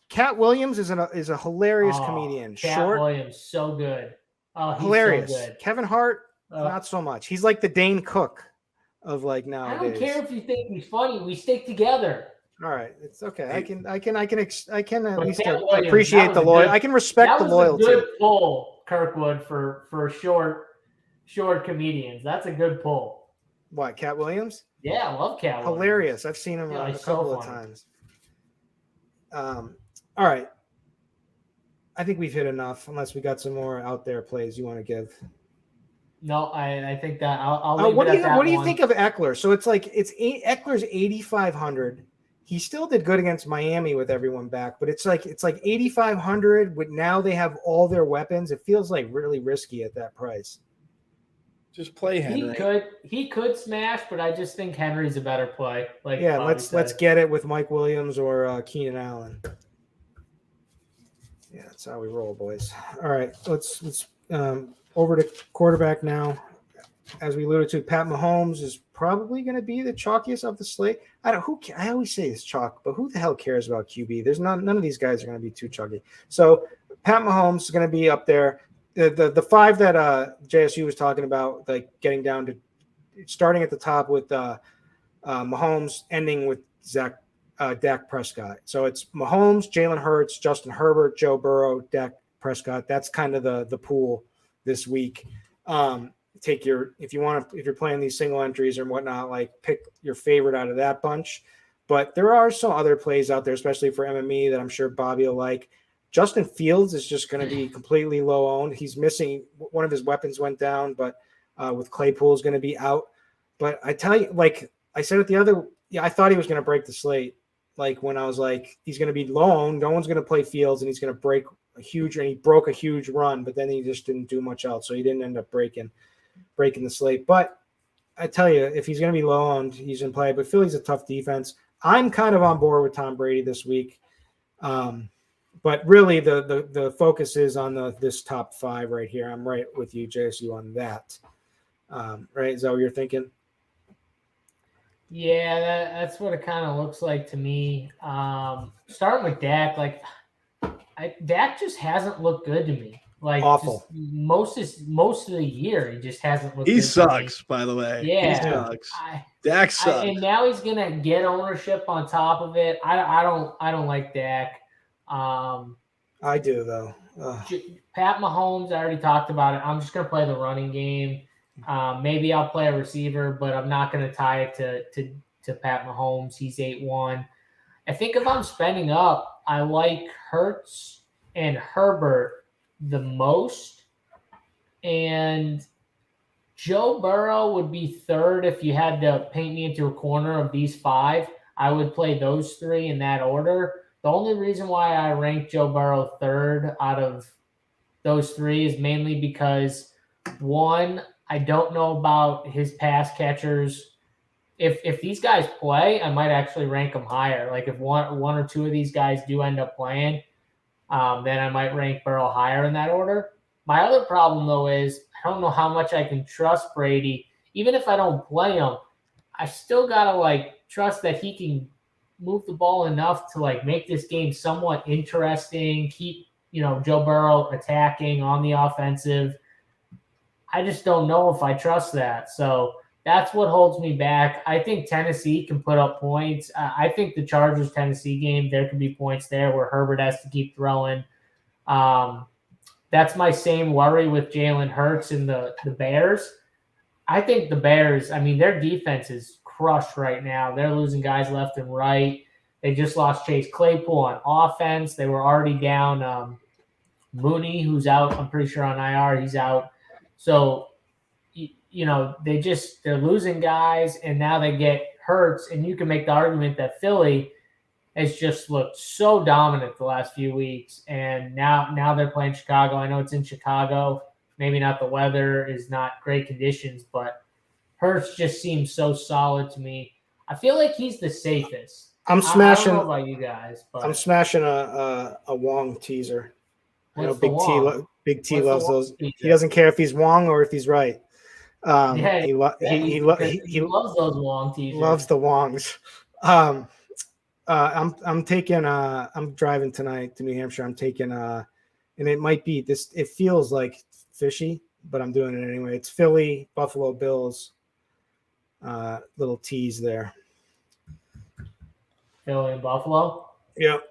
Cat Williams is a hilarious comedian. Cat Williams, so good. Oh, he's hilarious. So good. Kevin Hart, not so much. He's like the Dane Cook of like nowadays. I don't care if you think he's funny. We stick together. All right, it's okay. I can at least Williams, appreciate the loyalty. I can respect the loyalty. That was a good pull, Kirkwood, for short comedians. That's a good pull. What, Cat Williams? Yeah, I love Cat Williams. Hilarious. I've seen him a couple of times. All right. I think we've hit enough, unless we got some more out there plays you want to give. No, I think that I'll leave what it at that do you think of Eckler? So Eckler's 8,500. He still did good against Miami with everyone back, but it's like 8,500. But now they have all their weapons. It feels like really risky at that price. Just play Henry. He could smash, but I just think Henry's a better play. Like Yeah, Bobby let's said. get it with Mike Williams or Keenan Allen. Yeah, that's how we roll, boys. All right, let's over to quarterback now. As we alluded to, Pat Mahomes is probably going to be the chalkiest of the slate. I always say it's chalk, but who the hell cares about QB? There's none of these guys are going to be too chalky. So Pat Mahomes is going to be up there. The five that JSU was talking about, like getting down to starting at the top with Mahomes, ending with Dak Prescott. So it's Mahomes, Jalen Hurts, Justin Herbert, Joe Burrow, Dak Prescott. That's kind of the pool this week. If you're playing these single entries or whatnot, like pick your favorite out of that bunch. But there are some other plays out there, especially for MME, that I'm sure Bobby will like. Justin Fields is just going to be completely low owned. He's missing one of his weapons went down, but with Claypool is going to be out. But I tell you, like I said I thought he was going to break the slate. Like when I was like, he's going to be low owned, no one's going to play Fields, and he's going to break and he broke a huge run, but then he just didn't do much else. So he didn't end up breaking the slate. But I tell you, if he's going to be low owned, he's in play. But Philly's a tough defense. I'm kind of on board with Tom Brady this week. But really the focus is on this top five right here. I'm right with you, JSU, on that. Right? Is that what you're thinking? Yeah, that's what it kind of looks like to me. Starting with Dak, Dak just hasn't looked good to me. Like awful. Most of the year, he just hasn't looked. He sucks, by the way. Yeah, he sucks. Dak sucks. And now he's gonna get ownership on top of it. I don't like Dak. I do though. Pat Mahomes, I already talked about it. I'm just gonna play the running game. Maybe I'll play a receiver, but I'm not gonna tie it to Pat Mahomes. He's 8-1. I think if I'm spending up, I like Hurts and Herbert the most, and Joe Burrow would be third if you had to paint me into a corner of these five. I would play those three in that order. The only reason why I rank Joe Burrow third out of those three is mainly because, one, I don't know about his pass catchers. If these guys play, I might actually rank them higher. Like if one or two of these guys do end up playing, then I might rank Burrow higher in that order. My other problem, though, is I don't know how much I can trust Brady. Even if I don't play him, I still got to, trust that he can move the ball enough to, make this game somewhat interesting, keep, Joe Burrow attacking on the offensive. I just don't know if I trust that. So that's what holds me back. I think Tennessee can put up points. I think the Chargers-Tennessee game, there could be points there where Herbert has to keep throwing. That's my same worry with Jalen Hurts and the Bears. I think the Bears, their defense is crushed right now. They're losing guys left and right. They just lost Chase Claypool on offense. They were already down Mooney, who's out. I'm pretty sure on IR, he's out. So, they're losing guys, and now they get Hurts, and you can make the argument that Philly has just looked so dominant the last few weeks, and now they're playing Chicago. I know it's in Chicago. Maybe not the weather is not great conditions, but Hurts just seems so solid to me. I feel like he's the safest. I'm smashing. I don't know about you guys, but I'm smashing a Wong teaser. Big T loves those. Teaser? He doesn't care if he's Wong or if he's right. He loves those Wong teasers. Loves the Wongs. I'm taking. I'm driving tonight to New Hampshire. I'm taking. And it might be this. It feels like fishy, but I'm doing it anyway. It's Philly, Buffalo Bills. Little tease there. Philly and Buffalo. Yep.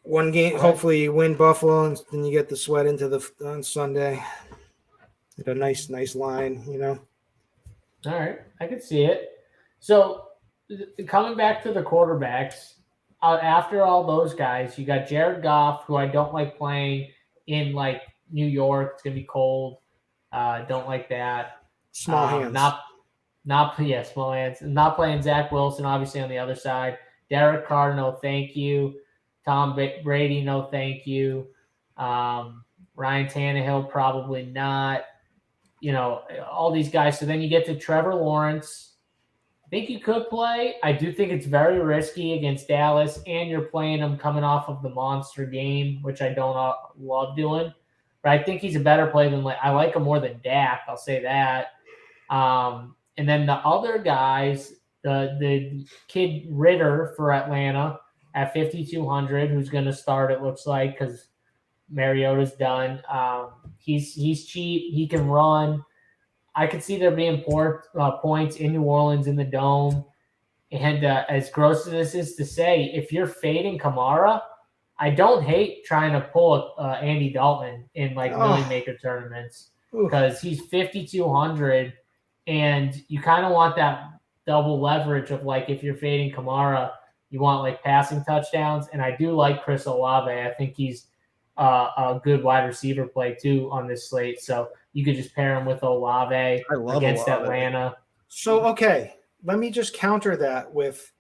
One game. Hopefully, you win Buffalo, and then you get the sweat into on Sunday. Get a nice line, All right, I can see it. So, coming back to the quarterbacks, after all those guys, you got Jared Goff, who I don't like playing in New York. It's gonna be cold. Don't like that. Small hands. Small hands. Not playing Zach Wilson, obviously on the other side. Derek Carr, no thank you. Tom Brady, no thank you. Ryan Tannehill, probably not. all these guys. So then you get to Trevor Lawrence. I think you could play. I do think it's very risky against Dallas, and you're playing him coming off of the monster game, which I don't love doing. But I think he's a better play than I like him more than Dak. I'll say that. And then the other guys, the kid Ritter for Atlanta at 5,200, who's going to start, it looks like, because Mariota's done. He's cheap. He can run. I could see there being points in New Orleans in the Dome. And as gross as this is to say, if you're fading Kamara, I don't hate trying to pull Andy Dalton in million maker tournaments because he's 5,200, and you kind of want that double leverage of if you're fading Kamara, you want passing touchdowns. And I do like Chris Olave. I think he's a good wide receiver play too on this slate. So you could just pair him with Olave against Olave. Atlanta. So, okay, let me just counter that with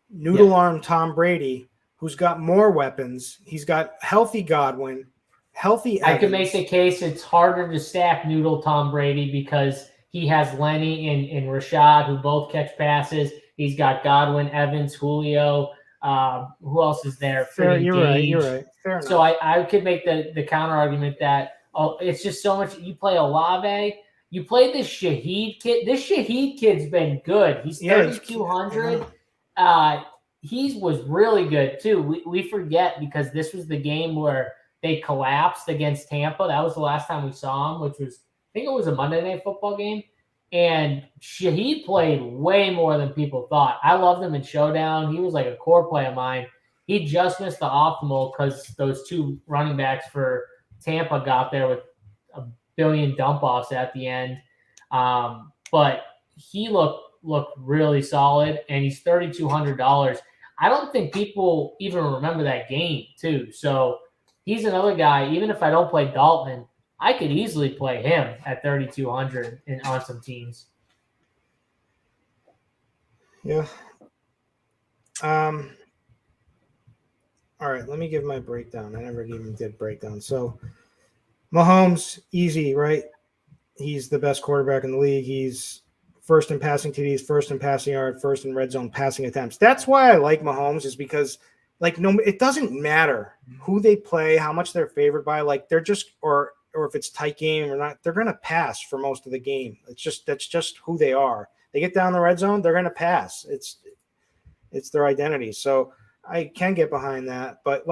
Noodle Arm Tom Brady, who's got more weapons. He's got healthy Godwin, healthy Evans. I could make the case it's harder to stack Noodle Tom Brady because he has Lenny and Rashad, who both catch passes. He's got Godwin, Evans, Julio. Who else is there? You're right. Fair enough. So I could make the counter argument that it's just so much. You play Olave. You play this Shaheed kid. This Shaheed kid's been good. He's 3,200. He was really good too. We forget because this was the game where they collapsed against Tampa. That was the last time we saw him, which was, I think it was a Monday Night Football game. And Shaheed played way more than people thought. I loved him in Showdown. He was like a core play of mine. He just missed the optimal because those two running backs for Tampa got there with a billion dump-offs at the end. But he looked really solid, and he's $3,200. I don't think people even remember that game, too. So he's another guy, even if I don't play Dalton, I could easily play him at 3,200 on some teams. Yeah. All right, let me give my breakdown. I never even did breakdown. So Mahomes, easy, right? He's the best quarterback in the league. He's first in passing TDs, first in passing yard, first in red zone passing attempts. That's why I like Mahomes, is because it doesn't matter who they play, how much they're favored by. They're just or if it's tight game or not, they're going to pass for most of the game. That's just who they are. They get down the red zone, they're going to pass. It's their identity. So I can get behind that, but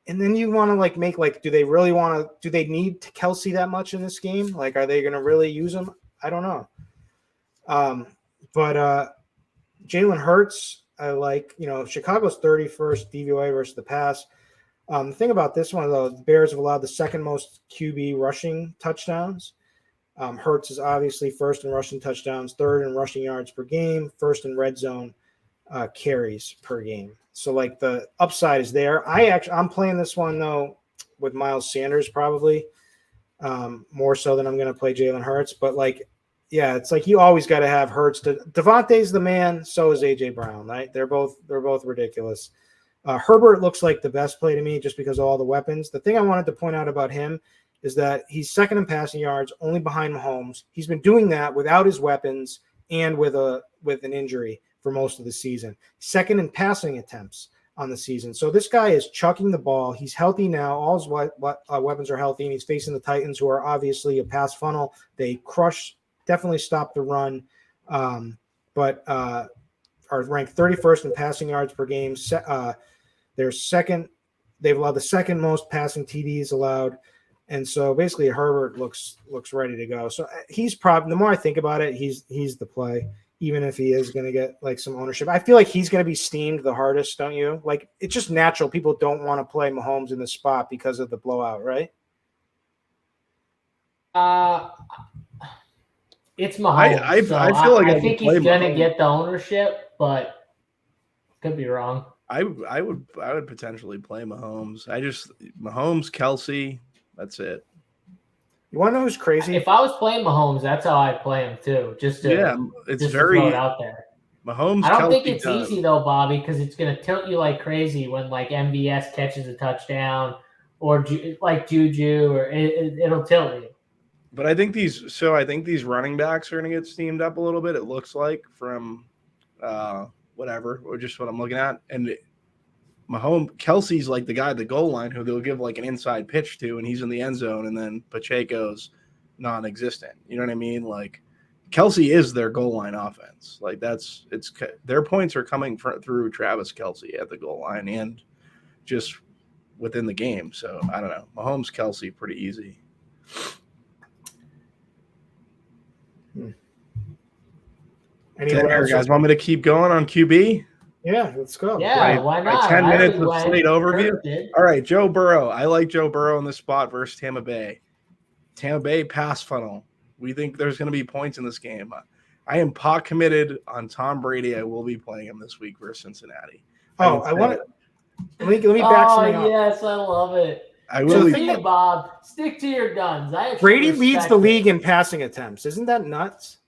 and then you want to make do they need Kelsey that much in this game? Are they going to really use him? I don't know. But Jalen Hurts, I like. Chicago's 31st DVOA versus the pass. The thing about this one, though, the Bears have allowed the second most QB rushing touchdowns. Hurts is obviously first in rushing touchdowns, third in rushing yards per game, first in red zone carries per game. So the upside is there. I'm playing this one though with Miles Sanders probably more so than I'm going to play Jalen Hurts. But it's you always got to have Hurts. Devontae's the man. So is AJ Brown. Right? They're both ridiculous. Herbert looks like the best play to me just because of all the weapons. The thing I wanted to point out about him is that he's second in passing yards, only behind Mahomes. He's been doing that without his weapons and with an injury for most of the season. Second in passing attempts on the season. So this guy is chucking the ball. He's healthy now. All his weapons are healthy, and he's facing the Titans, who are obviously a pass funnel. They definitely stop the run, but are ranked 31st in passing yards per game. They're second. They've allowed the second most passing TDs allowed. And so basically Herbert looks ready to go. So he's probably, the more I think about it, he's the play, even if he is going to get some ownership. I feel like he's going to be steamed the hardest, don't you? It's just natural. People don't want to play Mahomes in the spot because of the blowout, right? It's Mahomes. I feel like I think he's going to get the ownership, but could be wrong. I would potentially play Mahomes. Mahomes, Kelsey, that's it. You want to know who's crazy? If I was playing Mahomes, that's how I'd play him too. It's to very throw it out there. Mahomes. I don't Kelsey think it's easy though, Bobby, because it's going to tilt you like crazy when MVS catches a touchdown or Juju, or it'll tilt you. But I think these running backs are going to get steamed up a little bit. It looks like from whatever, or just what I'm looking at. And Kelsey's like the guy at the goal line who they'll give like an inside pitch to, and he's in the end zone, and then Pacheco's non-existent. You know what I mean? Like Kelsey is their goal line offense. Like their points are coming through Travis Kelsey at the goal line and just within the game. So I don't know. Mahomes, Kelsey, pretty easy. Anyway, guys, want me to keep going on QB? Yeah, let's go. Yeah, why not? 10 minutes of slate overview. All right, Joe Burrow. I like Joe Burrow in this spot versus Tampa Bay. Tampa Bay pass funnel. We think there's going to be points in this game. I am pot committed on Tom Brady. I will be playing him this week versus Cincinnati. Oh, I want to. Let me back something up. Yes, I love it. I will. So Bob, stick to your guns. Brady leads the league in passing attempts. Isn't that nuts?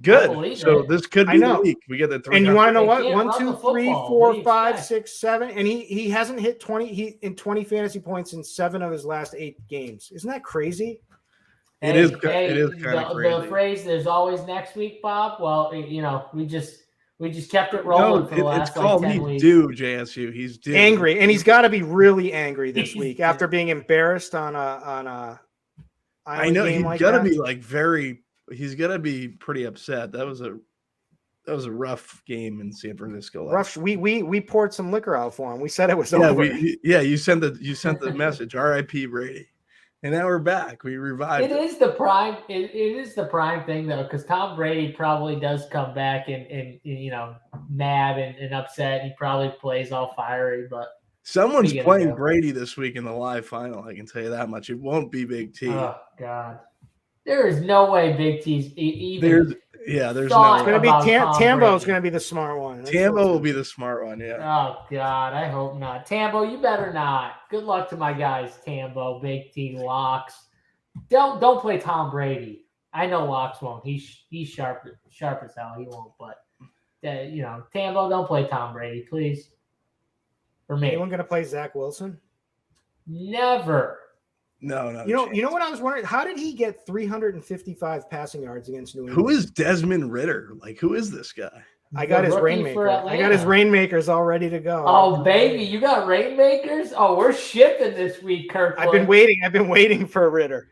Good. So this could be the week. We get the 3. And you want to know what? 1, 2, 3, 4, 5, 6, 7. And he hasn't hit 20 fantasy points in 7 of his last 8 games. Isn't that crazy? It is kind of crazy. The phrase "there's always next week," Bob. Well, we just kept it rolling for the last 10 weeks. He's due, JSU. He's due. Angry, and he's got to be really angry this week after being embarrassed on a. I know he's got to be like very. He's gonna be pretty upset. That was a rough game in San Francisco. Rough. We poured some liquor out for him. We said it was over. You sent the message. R.I.P. Brady. And now we're back. We revived. It is the prime. It is the prime thing though, because Tom Brady probably does come back and mad and upset. He probably plays all fiery, but someone's playing Brady this week in the live final. I can tell you that much. It won't be Big T. Oh God. There is no way Big T's even. There's no. It's going to be Tambo's going to be the smart one. Tambo will be the smart one. Yeah. Oh God, I hope not. Tambo, you better not. Good luck to my guys, Tambo, Big T, Locks. Don't play Tom Brady. I know Locks won't. He's sharp as hell. He won't. But Tambo, don't play Tom Brady, please. For me. Anyone going to play Zach Wilson? Never. No. You know what I was wondering? How did he get 355 passing yards against New England? Who is Desmond Ritter? Like, who is this guy? I got his rainmaker. I got his rainmakers all ready to go. Oh, baby, you got rainmakers? Oh, we're shipping this week, Kirkwood. I've been waiting for Ritter.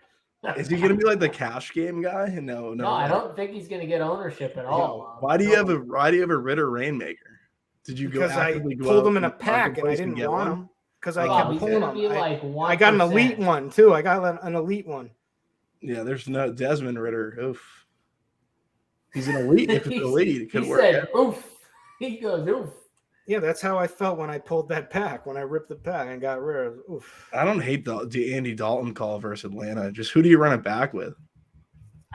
Is he going to be like the cash game guy? No. I don't think he's going to get ownership at all. Why do you have a Ritter rainmaker? Did you because I pulled him in a pack and I didn't want him. Because I kept pulling them. I got an elite one too. I got an elite one. Yeah, there's no Desmond Ritter. Oof. He's an elite. If it's elite, it could work. He said, oof. He goes, oof. Yeah, that's how I felt when I pulled that pack. When I ripped the pack and got rid of oof. I don't hate the Andy Dalton call versus Atlanta. Just who do you run it back with?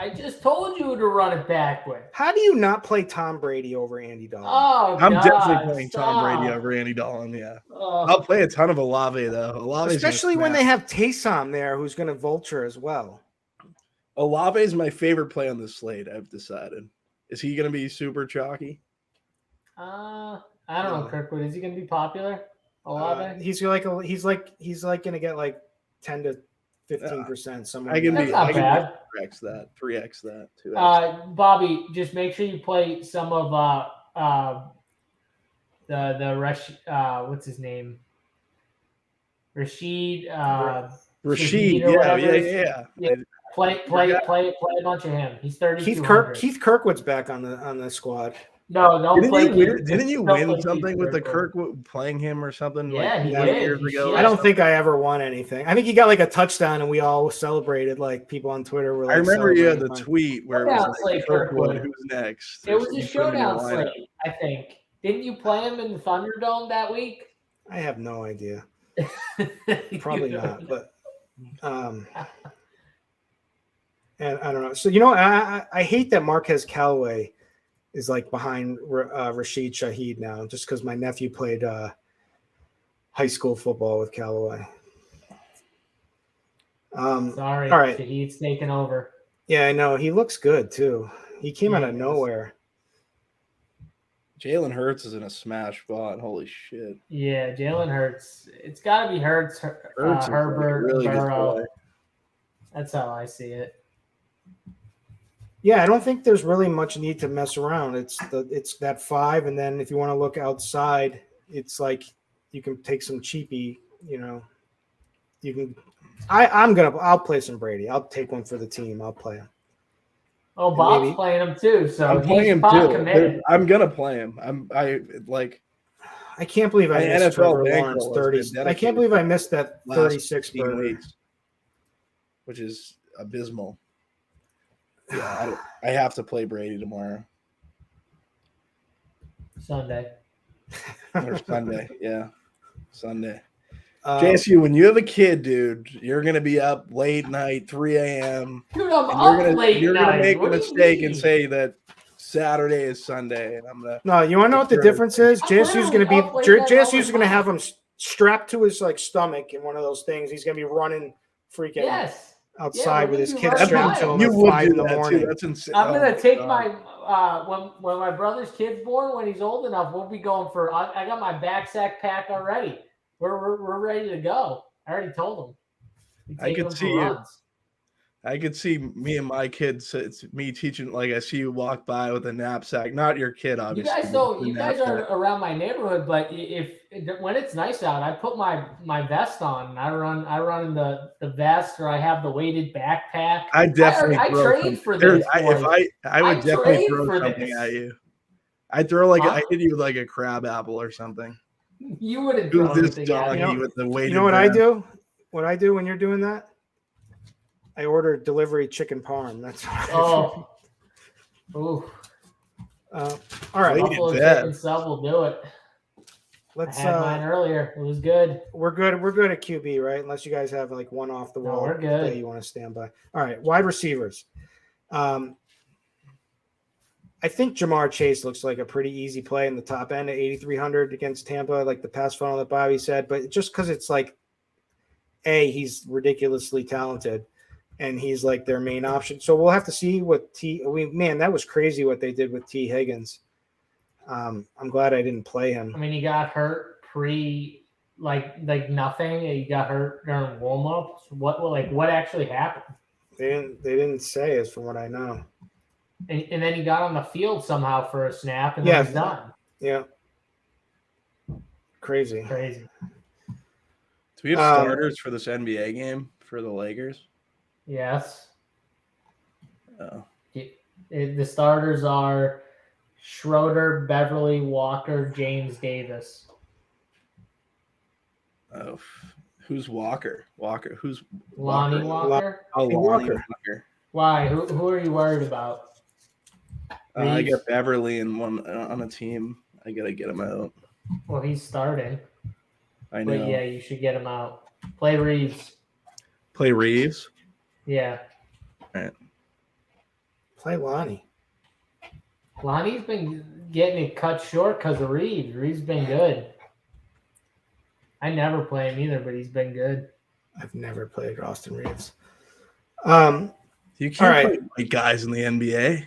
I just told you to run it back with. How do you not play Tom Brady over Andy Dalton? Oh, I'm definitely playing Tom Brady over Andy Dalton. Yeah, I'll play a ton of Olave though. Especially when they have Taysom there, who's going to vulture as well. Olave is my favorite play on this slate. I've decided. Is he going to be super chalky? I don't know, Kirkwood. Is he going to be popular? Olave? He's going to get like 10 to 15% somewhere. I can That's not bad. 3x that, 2x. Bobby, just make sure you play some of the rush. What's his name? Rashid. Yeah. Play a bunch of him. He's 30. Keith Kirkwood's back on the squad. No, didn't you win something with the Kirkwood playing him or something? Yeah, he did. Years ago. I don't think I ever won anything. I think he got like a touchdown, and we all celebrated. Like people on Twitter were. Like, I remember you had the tweet where it was like Kirkwood. Who's next? It was a showdown slate. I think. Didn't you play him in the Thunderdome that week? I have no idea. Probably not, but. And I don't know. So I hate that Marquez Callaway is like behind Rashid Shaheed now, just because my nephew played high school football with Callaway. Sorry, all right. Shaheed's taking over. Yeah, I know. He looks good too. He came out of nowhere. Jalen Hurts is in a smash spot. Holy shit. Yeah, Jalen Hurts. It's got to be Hurts Herbert, really Burrow. That's how I see it. Yeah, I don't think there's really much need to mess around. It's that 5, and then if you want to look outside, it's like you can take some cheapy. You can. I'll play some Brady. I'll take one for the team. I'll play him. Oh, Bob's playing him too, so I'm playing he's him probably too. committed. I'm gonna play him. I can't believe I My missed NFL Trevor bankroll Lawrence has 30. been I can't believe I missed that last 36 15 burger. weeks, which is abysmal. Yeah, I have to play Brady tomorrow Sunday. or Sunday. Yeah, Sunday. Um, JSU, when you have a kid, dude, you're gonna be up late night, 3 a.m. Dude, I'm and up late you're night. gonna make a What do you mistake and mean? say that Saturday is Sunday, and I'm gonna. No, you want to know what the difference is? I'm JSU's going to be literally up late night all JSU's the going to time. have him strapped to his stomach in one of those things. He's going to be running freaking Yes. outside Yeah, with his we're kid gonna be strapped to running him You at would 5 do in the that morning. too. That's insane. I'm gonna Oh, take God. my when my brother's kid's born, when he's old enough, we'll be going for. I got my backpack packed already. We're ready to go. I already told him. I could see you. I could see me and my kids. It's me teaching. Like I see you walk by with a knapsack. Not your kid, You obviously. guys but don't. the You guys knapsack. are around my neighborhood, but if when it's nice out, I put my vest on. And I run in the vest, or I have the weighted backpack. I definitely. I throw trained something. for this. I would definitely trained throw for something this. at you. I'd throw Huh? I hit you with like a crab apple or something. You wouldn't Do throw this anything at doggy me. with the weighted. You know what I vest. do? What I do when you're doing that? I order delivery chicken parm. That's what I do. Oh. All right. Weighted Buffalo vest. chicken sub will do it. Let's I had mine earlier. It was good. we're good at QB, right? Unless you guys have like one off the wall we're good. that you want to stand by. All right, wide receivers. I think Jamar Chase looks like a pretty easy play in the top end at 8,300 against Tampa, like the pass funnel that Bobby said. But just because it's like, he's ridiculously talented, and he's like their main option. So we'll have to see what that was crazy what they did with T. Higgins. I'm glad I didn't play him. I mean, he got hurt like nothing. He got hurt during warm-ups. What actually happened? They didn't say, as from what I know. And then he got on the field somehow for a snap, and then he's done. Yeah. Crazy. Do we have starters for this NBA game for the Lakers? Yes. Oh. The starters are Schroeder, Beverly, Walker, James Davis. Oh, who's Walker? Who's Lonnie Walker? Oh, Lonnie Walker. Why? Who are you worried about? I got Beverly in one on a team. I gotta get him out. Well, he's starting. I know. But yeah, you should get him out. Play Reeves. Play Reeves. Yeah. All right. Play Lonnie. Lonnie's been getting it cut short because of Reeves. Reeves been good. I never play him either, but he's been good. I've never played Austin Reeves. You can't play white guys in the NBA.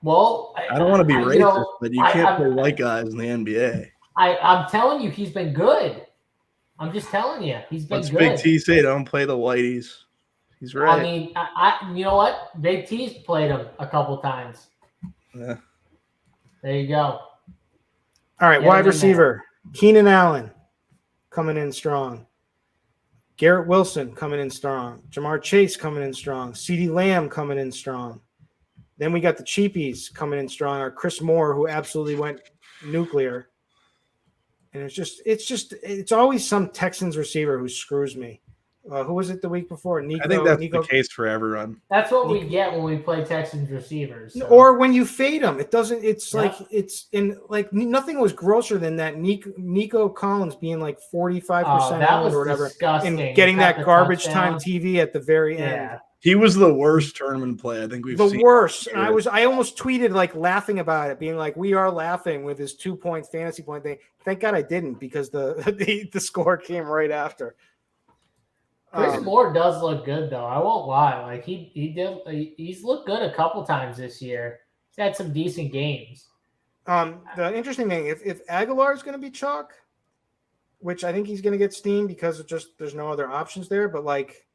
Well, I don't want to be racist, but you can't play white guys in the NBA. I'm telling you, he's been good. I'm just telling you, he's been What's good. Big T say? Don't play the whiteys. He's right. I mean, you know what? Big T's played him a couple times. Yeah. There you go. All right, wide receiver. Keenan Allen coming in strong. Garrett Wilson coming in strong. Jamar Chase coming in strong. CeeDee Lamb coming in strong. Then we got the cheapies coming in strong. Or Chris Moore, who absolutely went nuclear. And it's always some Texans receiver who screws me. Who was it the week before? Nico. I think that's the case for everyone. That's what we get when we play Texans receivers. So. Or when you fade them, it doesn't. It's like it's in like nothing was grosser than that. Nico Collins being like 45% owned or whatever, disgusting. and getting that garbage time TV at the very end. He was the worst tournament play I think we've seen. The worst. And I almost tweeted like laughing about it, being like, "We are laughing with his 2-point fantasy point thing." Thank God I didn't, because the score came right after. Chris Moore does look good though. I won't lie. Like he's looked good a couple times this year. He's had some decent games. The interesting thing, if Aguilar is going to be chalk, which I think he's going to get steam because of just there's no other options there, but like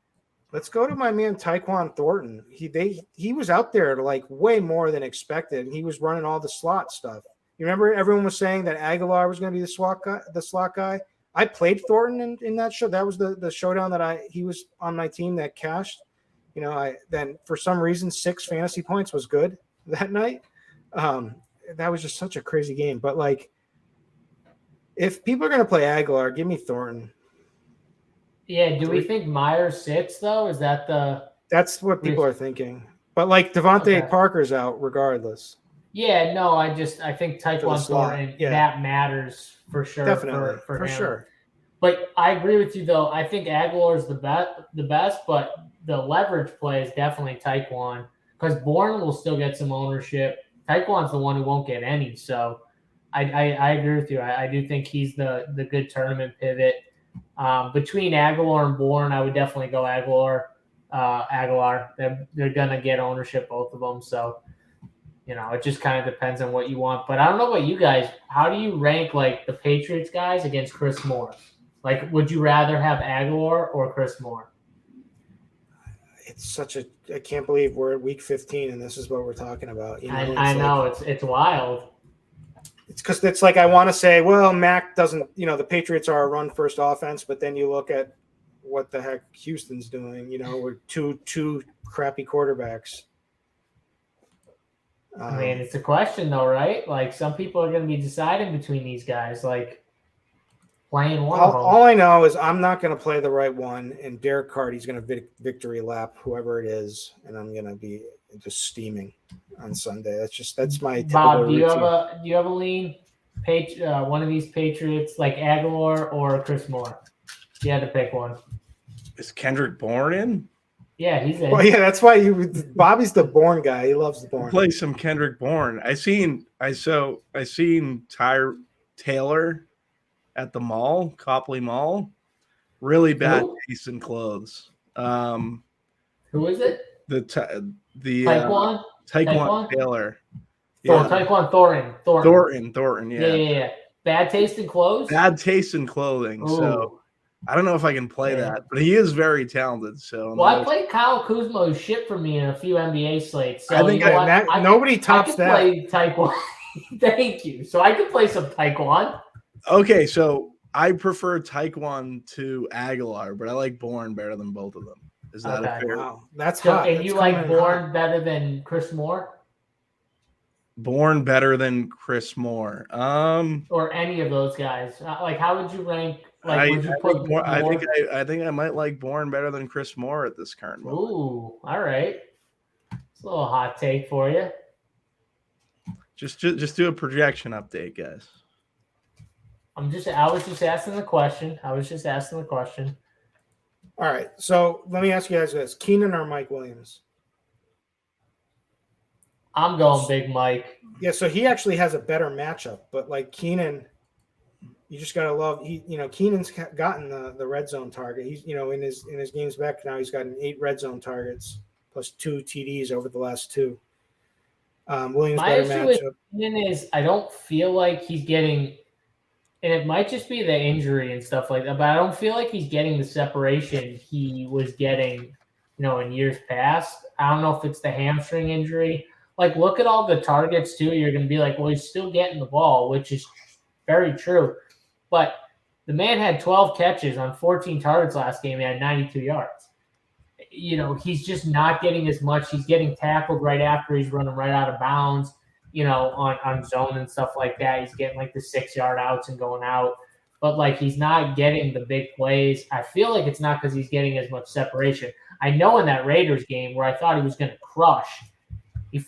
Let's go to my man Tyquan Thornton. He was out there like way more than expected. He was running all the slot stuff. You remember everyone was saying that Aguilar was going to be the slot guy. I played Thornton in that show. That was the showdown that he was on my team that cashed. Then for some reason 6 fantasy points was good that night. That was just such a crazy game. But like, if people are going to play Aguilar, give me Thornton. Yeah, do we think Myers sits though? Is that That's what people are thinking. But like Devontae Parker's out regardless. Yeah, no, I think Tyquan Thornton, that matters for sure. Definitely, for him. Sure. But I agree with you though. I think Aguilar is the best, but the leverage play is definitely Tyquan because Bourne will still get some ownership. Tyquan's the one who won't get any. So I agree with you. I do think he's the good tournament pivot. Between Aguilar and Bourne, I would definitely go Aguilar. They're gonna get ownership, both of them. So it just kind of depends on what you want. But I don't know about you guys. How do you rank like the Patriots guys against Chris Moore? Like, would you rather have Aguilar or Chris Moore? It's I can't believe we're at week 15 and this is what we're talking about. I know it's wild. It's because it's like I want to say, well, Mac doesn't, the Patriots are a run-first offense, but then you look at what the heck Houston's doing, with two crappy quarterbacks. I mean, it's a question though, right? Like some people are going to be deciding between these guys, like playing one of them. All I know is I'm not going to play the right one, and Derek Carty's going to victory lap whoever it is, and I'm going to be just steaming on Sunday. That's my typical Bob, do you routine. have a lean one of these Patriots like Aguilar or Chris Moore? You had to pick one. Is Kendrick Bourne in? Yeah, he's in. Well, yeah, that's why Bobby's the Bourne guy. He loves the Bourne. Play some Kendrick Bourne. I seen Taylor at the mall, Copley Mall. Really bad taste in clothes. Who is it? The Tyquan Taylor. Yeah. Tyquan Thornton. Yeah. Bad taste in clothes. Bad taste in clothing. Ooh. So I don't know if I can play that, but he is very talented. So I played Kyle Kuzma, who shipped for me in a few NBA slates. So I think nobody tops that. I could play Tyquan. Thank you. So I could play some Tyquan. Okay, so I prefer Tyquan to Aguilar, but I like Bourne better than both of them. Is that a fair? Wow. That's hot. And you like Bourne better than Chris Moore? Bourne better than Chris Moore. Or any of those guys. Like, how would you rank? Like, I think I might like Bourne better than Chris Moore at this current moment. Ooh, all right. It's a little hot take for you. Just do a projection update, guys. I was just asking the question. All right. So let me ask you guys this: Keenan or Mike Williams? I'm going Big Mike. Yeah. So he actually has a better matchup, but like Keenan, you just gotta love. Keenan's gotten the red zone target. He's in his games back now, he's gotten 8 red zone targets plus 2 TDs over the last 2. Williams my better issue matchup. with Keenan is I don't feel like he's getting. And it might just be the injury and stuff like that, but I don't feel like he's getting the separation he was getting, in years past. I don't know if it's the hamstring injury. Like, look at all the targets, too. You're going to be like, well, he's still getting the ball, which is very true. But the man had 12 catches on 14 targets last game. He had 92 yards. He's just not getting as much. He's getting tackled right after he's running right out of bounds. On zone and stuff like that. He's getting like the 6-yard outs and going out. But like he's not getting the big plays. I feel like it's not because he's getting as much separation. I know in that Raiders game where I thought he was going to crush, he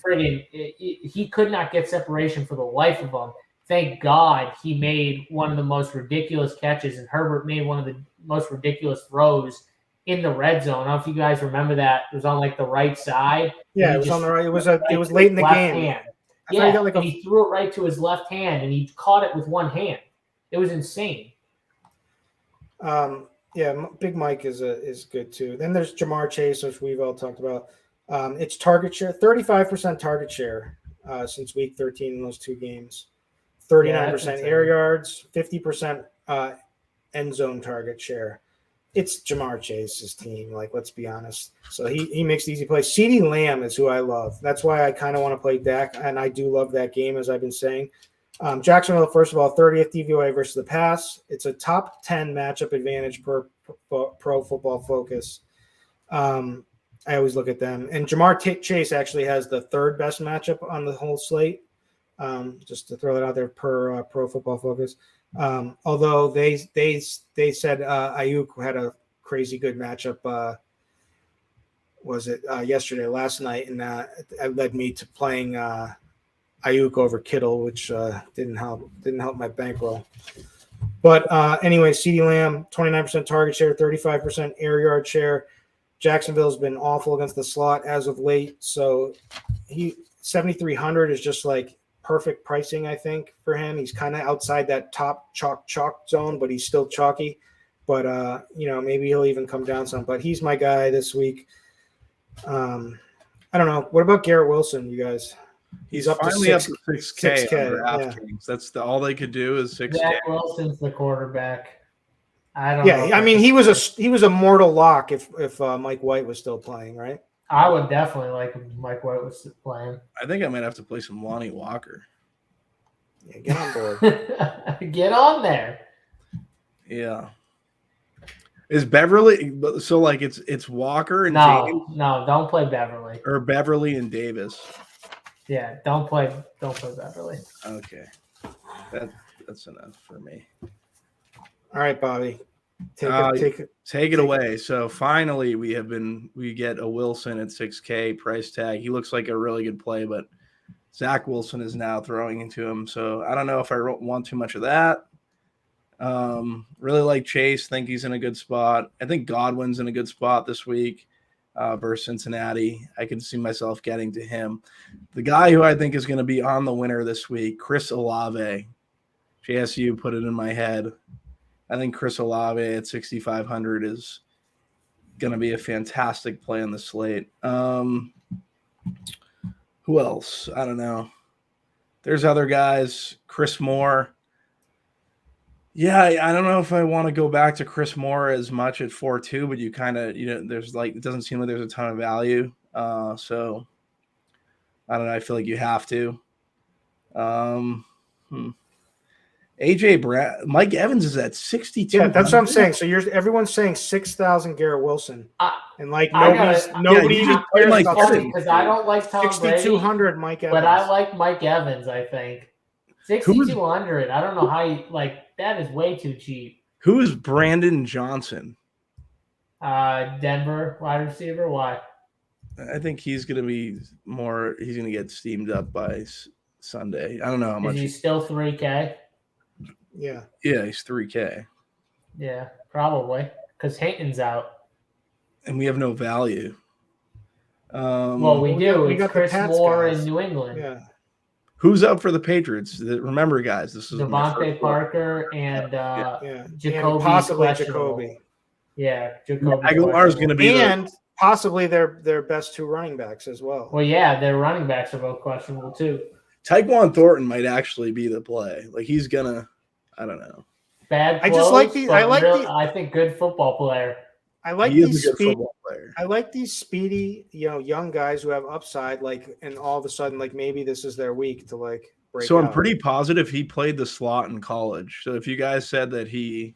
could not get separation for the life of him. Thank God he made one of the most ridiculous catches, and Herbert made one of the most ridiculous throws in the red zone. I don't know if you guys remember that. It was on like the right side. Yeah, it was on the right. It was late in the game. Hand. He threw it right to his left hand, and he caught it with one hand. It was insane. Big Mike is good too. Then there's Jamar Chase, which we've all talked about. It's target share, 35% target share since week 13 in those 2 games. 39% air yards, 50% end zone target share. it's Jamar Chase's team. Like, let's be honest. So he makes the easy plays. CeeDee Lamb is who I love. That's why I kind of want to play Dak, and I do love that game, as I've been saying. Jacksonville, first of all, 30th DVOA versus the pass. It's a top 10 matchup advantage per Pro Football Focus. I always look at them. And Jamar Chase actually has the third best matchup on the whole slate. Just to throw it out there per Pro Football Focus. Although they said Ayuk had a crazy good matchup. Was it last night, and it led me to playing Ayuk over Kittle, which didn't help my bankroll. But anyway, CeeDee Lamb, 29% target share, 35% air yard share. Jacksonville's been awful against the slot as of late, so 7,300 is just like perfect pricing, I think, for him. He's kind of outside that top chalk zone, but he's still chalky. But maybe he'll even come down some. But he's my guy this week. I don't know. What about Garrett Wilson, you guys? He's up finally to up to 6K. 6K, Draftkings. That's all they could do is 6K. Zach Wilson's the quarterback. I don't know. Yeah, I mean, he was a mortal lock if Mike White was still playing, right? I would definitely like if Mike White was playing. I think I might have to play some Lonnie Walker. Yeah, get on board. Get on there. Yeah. Is Beverly so like it's Walker and James? No, don't play Beverly. Or Beverly and Davis. Yeah, don't play Beverly. Okay. That's enough for me. All right, Bobby. Take it away. So finally we get a Wilson at 6K price tag. He looks like a really good play, but Zach Wilson is now throwing into him. So I don't know if I want too much of that. Really like Chase. Think he's in a good spot. I think Godwin's in a good spot this week versus Cincinnati. I can see myself getting to him. The guy who I think is going to be on the winner this week, Chris Olave. JSU put it in my head. I think Chris Olave at 6,500 is going to be a fantastic play on the slate. Who else? I don't know. There's other guys. Chris Moore. Yeah, I don't know if I want to go back to Chris Moore as much at 4.2, but you kind of, there's like, it doesn't seem like there's a ton of value. So I don't know. I feel like you have to. AJ Brown, Mike Evans is at 62. Yeah, that's what I'm saying. So everyone's saying 6,000 Garrett Wilson, and like nobody even cares Mike about Evans, because I don't like Tom Brady. 6,200 Mike Evans, but I like Mike Evans. I think 6,200. I don't know how you like that is way too cheap. Who is Brandon Johnson? Denver wide receiver. Why? I think he's going to be more. He's going to get steamed up by Sunday. I don't know how much. Is he still 3K? Yeah, he's 3K. Yeah, probably because Hayton's out, and we have no value. Well, we do. We It's got Chris the Pats Moore guys. in New England. Yeah. Who's up for the Patriots? Remember, guys, this is Devontae Parker and Jacoby, and possibly Jacoby. Yeah, Jacoby. Aguilar's going to be possibly their best two running backs as well. Well, yeah, their running backs are both questionable too. Tyquan Thornton might actually be the play. Like he's gonna. I don't know. Bad. I just like these. I think good football player. I like these speedy, young guys who have upside. Like, and all of a sudden, like maybe this is their week to like break. So I'm out. pretty positive he played the slot in college. So if you guys said that he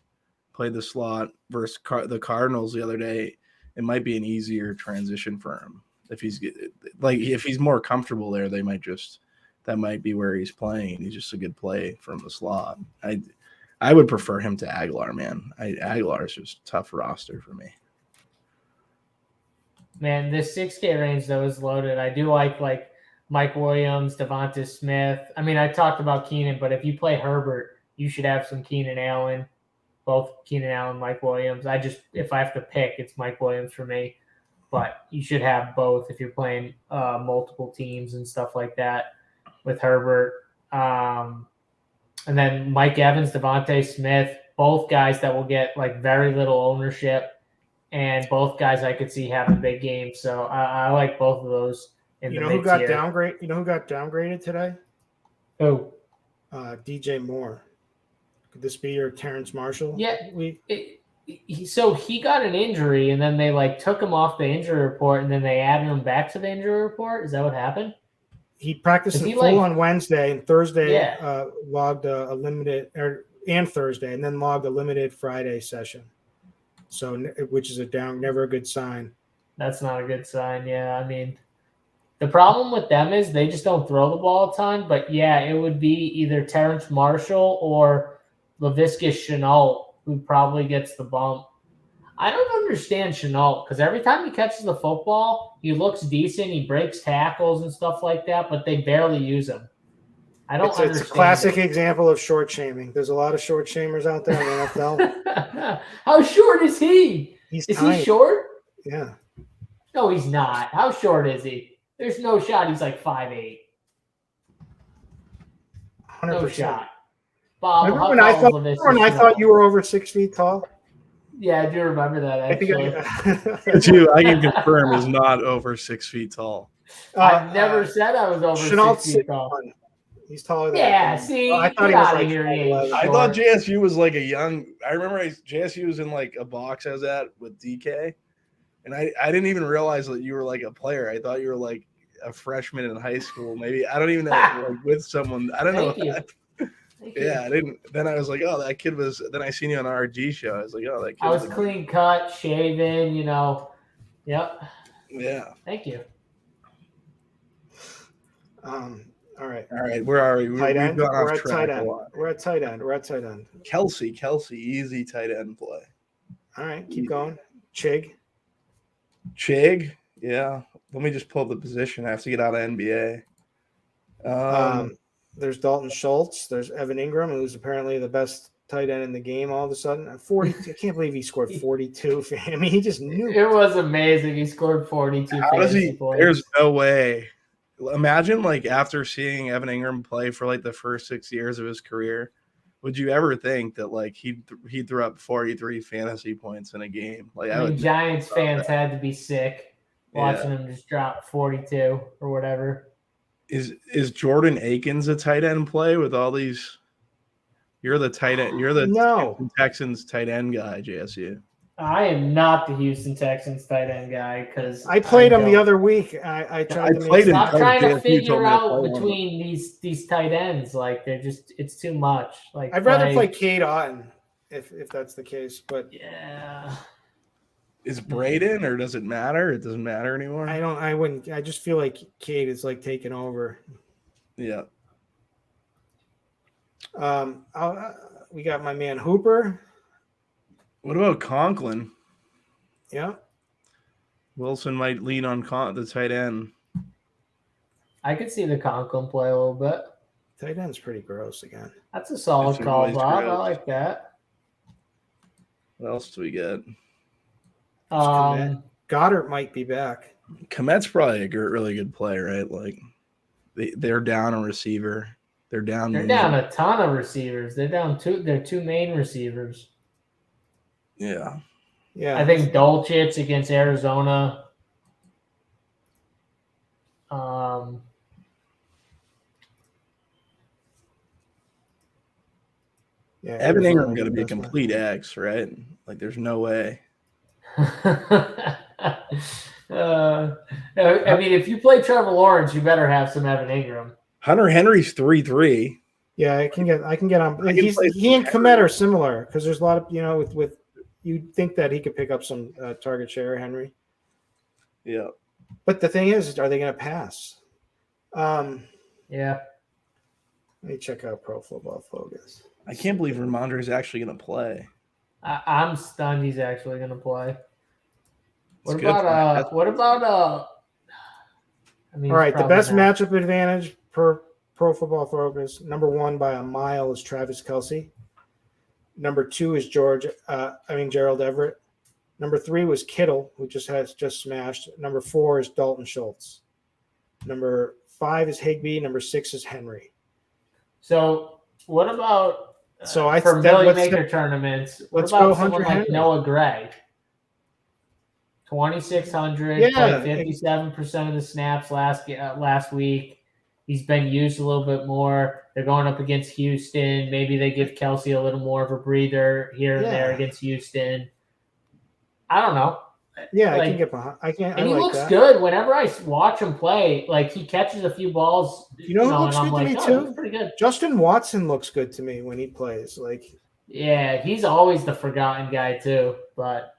played the slot versus the Cardinals the other day, it might be an easier transition for him. If he's more comfortable there, that might be where he's playing. He's just a good play from the slot. I would prefer him to Aguilar, man. Aguilar is just a tough roster for me. Man, this 6K range though is loaded. I do like Mike Williams, Devonta Smith. I mean, I talked about Keenan, but if you play Herbert, you should have some Keenan Allen. Both Keenan Allen, Mike Williams. If I have to pick, it's Mike Williams for me. But you should have both if you're playing multiple teams and stuff like that with Herbert. And then Mike Evans, Devontae Smith, both guys that will get like very little ownership, and both guys I could see having big games. So I like both of those. Who got downgraded? You know who got downgraded today? Who? DJ Moore. Could this be your Terrence Marshall? Yeah. So he got an injury, and then they took him off the injury report, and then they added him back to the injury report. Is that what happened? He practiced in full on Wednesday, and Thursday logged a limited, and Thursday, and then logged a limited Friday session. So, which is never a good sign. That's not a good sign. Yeah, I mean, the problem with them is they just don't throw the ball a ton. But yeah, it would be either Terrence Marshall or Laviska Shenault who probably gets the bump. I don't understand Shenault because every time he catches the football, he looks decent. He breaks tackles and stuff like that, but they barely use him. I don't understand. It's a classic example of short shaming. There's a lot of short shamers out there in the NFL. How short is he? Is tiny. he short? Yeah. No, he's not. How short is he? There's no shot. He's like 5'8". 100%. No shot. Bob, remember when I thought you were over 6 feet tall? Yeah, I do remember that, actually. I can confirm is not over 6 feet tall. I've never said I was over 6 feet tall. He's taller than see, I thought he was like here. I thought JSU was like I remember JSU was in like a box I was at with DK, and I didn't even realize that you were like a player. I thought you were like a freshman in high school. Maybe I don't even know, like with someone. I don't know. Yeah, I didn't. Then I was like, oh, that kid was. Then I seen you on the RG show. I was like, oh, that kid. I was clean cut, shaven. Yep. Yeah. Thank you. All right. Where are we? Tight end. We're at tight end. We're at tight end. Kelsey, easy tight end play. All right, keep going. Chig. Yeah. Let me just pull up the position. I have to get out of NBA. There's Dalton Schultz. There's Evan Ingram, who's apparently the best tight end in the game all of a sudden. 40. I can't believe he scored 42. I mean, he just knew. It was amazing. He scored 42 fantasy points. There's no way. Imagine, like, after seeing Evan Ingram play for, like, the first 6 years of his career, would you ever think that, like, he'd throw up 43 fantasy points in a game? Like, I mean, Giants fans had to be sick watching him just drop 42 or whatever. Is Jordan Akins a tight end play with all these? You're the tight end. You're the Texans tight end guy, JSU. I am not the Houston Texans tight end guy because I played him the other week. I tried to played him. I'm trying to figure out between these tight ends. Like it's too much. Like I'd rather play Cade Otton if that's the case. But yeah. Is Braden or does it matter? It doesn't matter anymore. I wouldn't. I just feel like Cade is like taking over. Yeah. We got my man Hooper. What about Conklin? Yeah. Wilson might lean on the tight end. I could see the Conklin play a little bit. Tight end's pretty gross again. That's a solid call, Bob. I like that. What else do we get? Goddard might be back. Komet's probably a really good play, right? Like they're down a receiver. They're down a ton of receivers. They're down their two main receivers. Yeah. I think Dolchich against Arizona. Evan Ingram going to be a complete X, right? Like there's no way. I mean, if you play Trevor Lawrence, you better have some Evan Ingram. Hunter Henry's 3-3. Yeah, I can get on. He and Komet are similar because there's a lot of with you'd think that he could pick up some target share, Henry. Yeah, but the thing is, are they going to pass? Yeah. Let me check out Pro Football Focus. I can't believe Ramondre is actually going to play. I'm stunned he's actually going to play. What about I mean, all right, the best matchup advantage per Pro Football Focus, number 1 by a mile is Travis Kelce. Number 2 is Gerald Everett. Number 3 was Kittle, who just smashed. Number 4 is Dalton Schultz. Number 5 is Higbee. Number 6 is Henry. So what about for Million Maker tournaments? What about someone like Noah Gray? 2,600, played 57% of the snaps last week. He's been used a little bit more. They're going up against Houston. Maybe they give Kelce a little more of a breather here and there against Houston. I don't know. Yeah, I Like, can get behind. And he like looks that. good whenever I watch him play. Like he catches a few balls, You know who looks and I'm good like, to me oh, too? that's pretty good. Justin Watson looks good to me when he plays. Like, yeah, he's always the forgotten guy too. But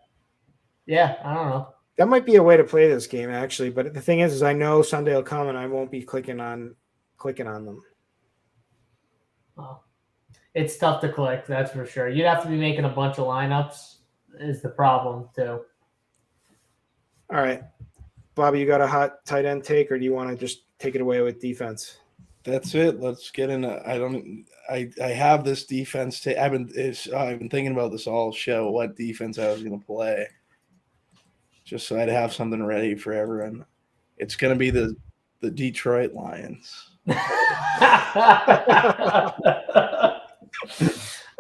yeah, I don't know. that might be a way to play this game actually. But the thing is I know Sunday will come and I won't be clicking on them. Well, it's tough to click, that's for sure. You'd have to be making a bunch of lineups. Is the problem too? All right, Bobby, you got a hot tight end take, or do you want to just take it away with defense? That's it. Let's get in. I have this defense. I've been thinking about this all show. What defense I was going to play, just so I'd have something ready for everyone. It's going to be the Detroit Lions.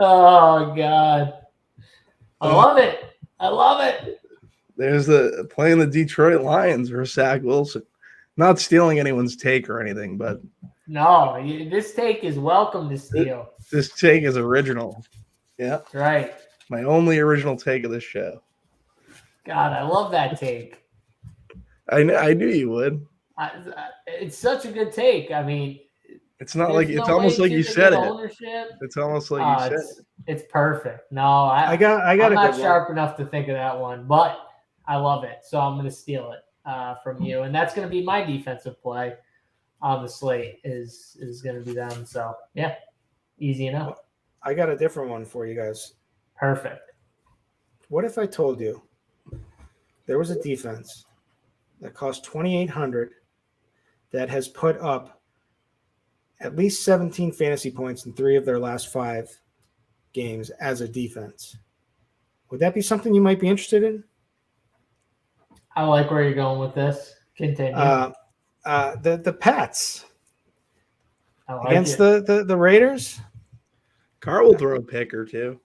Oh God, I love it. There's playing the Detroit Lions versus Zach Wilson. Not stealing anyone's take or anything, but no, this take is welcome to steal. This take is original. Yeah, right. My only original take of this show. God, I love that take. I knew you would. It's such a good take. I mean, it's not like it's almost like you said it. Ownership. It's almost like you said it. It's perfect. No, I'm not sharp enough to think of that one, but I love it. So I'm going to steal it from you, and that's going to be my defensive play on the slate. Is going to be them. So yeah, easy enough. I got a different one for you guys. Perfect. What if I told you there was a defense that cost $2,800 that has put up at least 17 fantasy points in 3 of their last 5 games as a defense? Would that be something you might be interested in? I like where you're going with this. Continue. The Pats against it. the Raiders. Carr will throw a pick or two.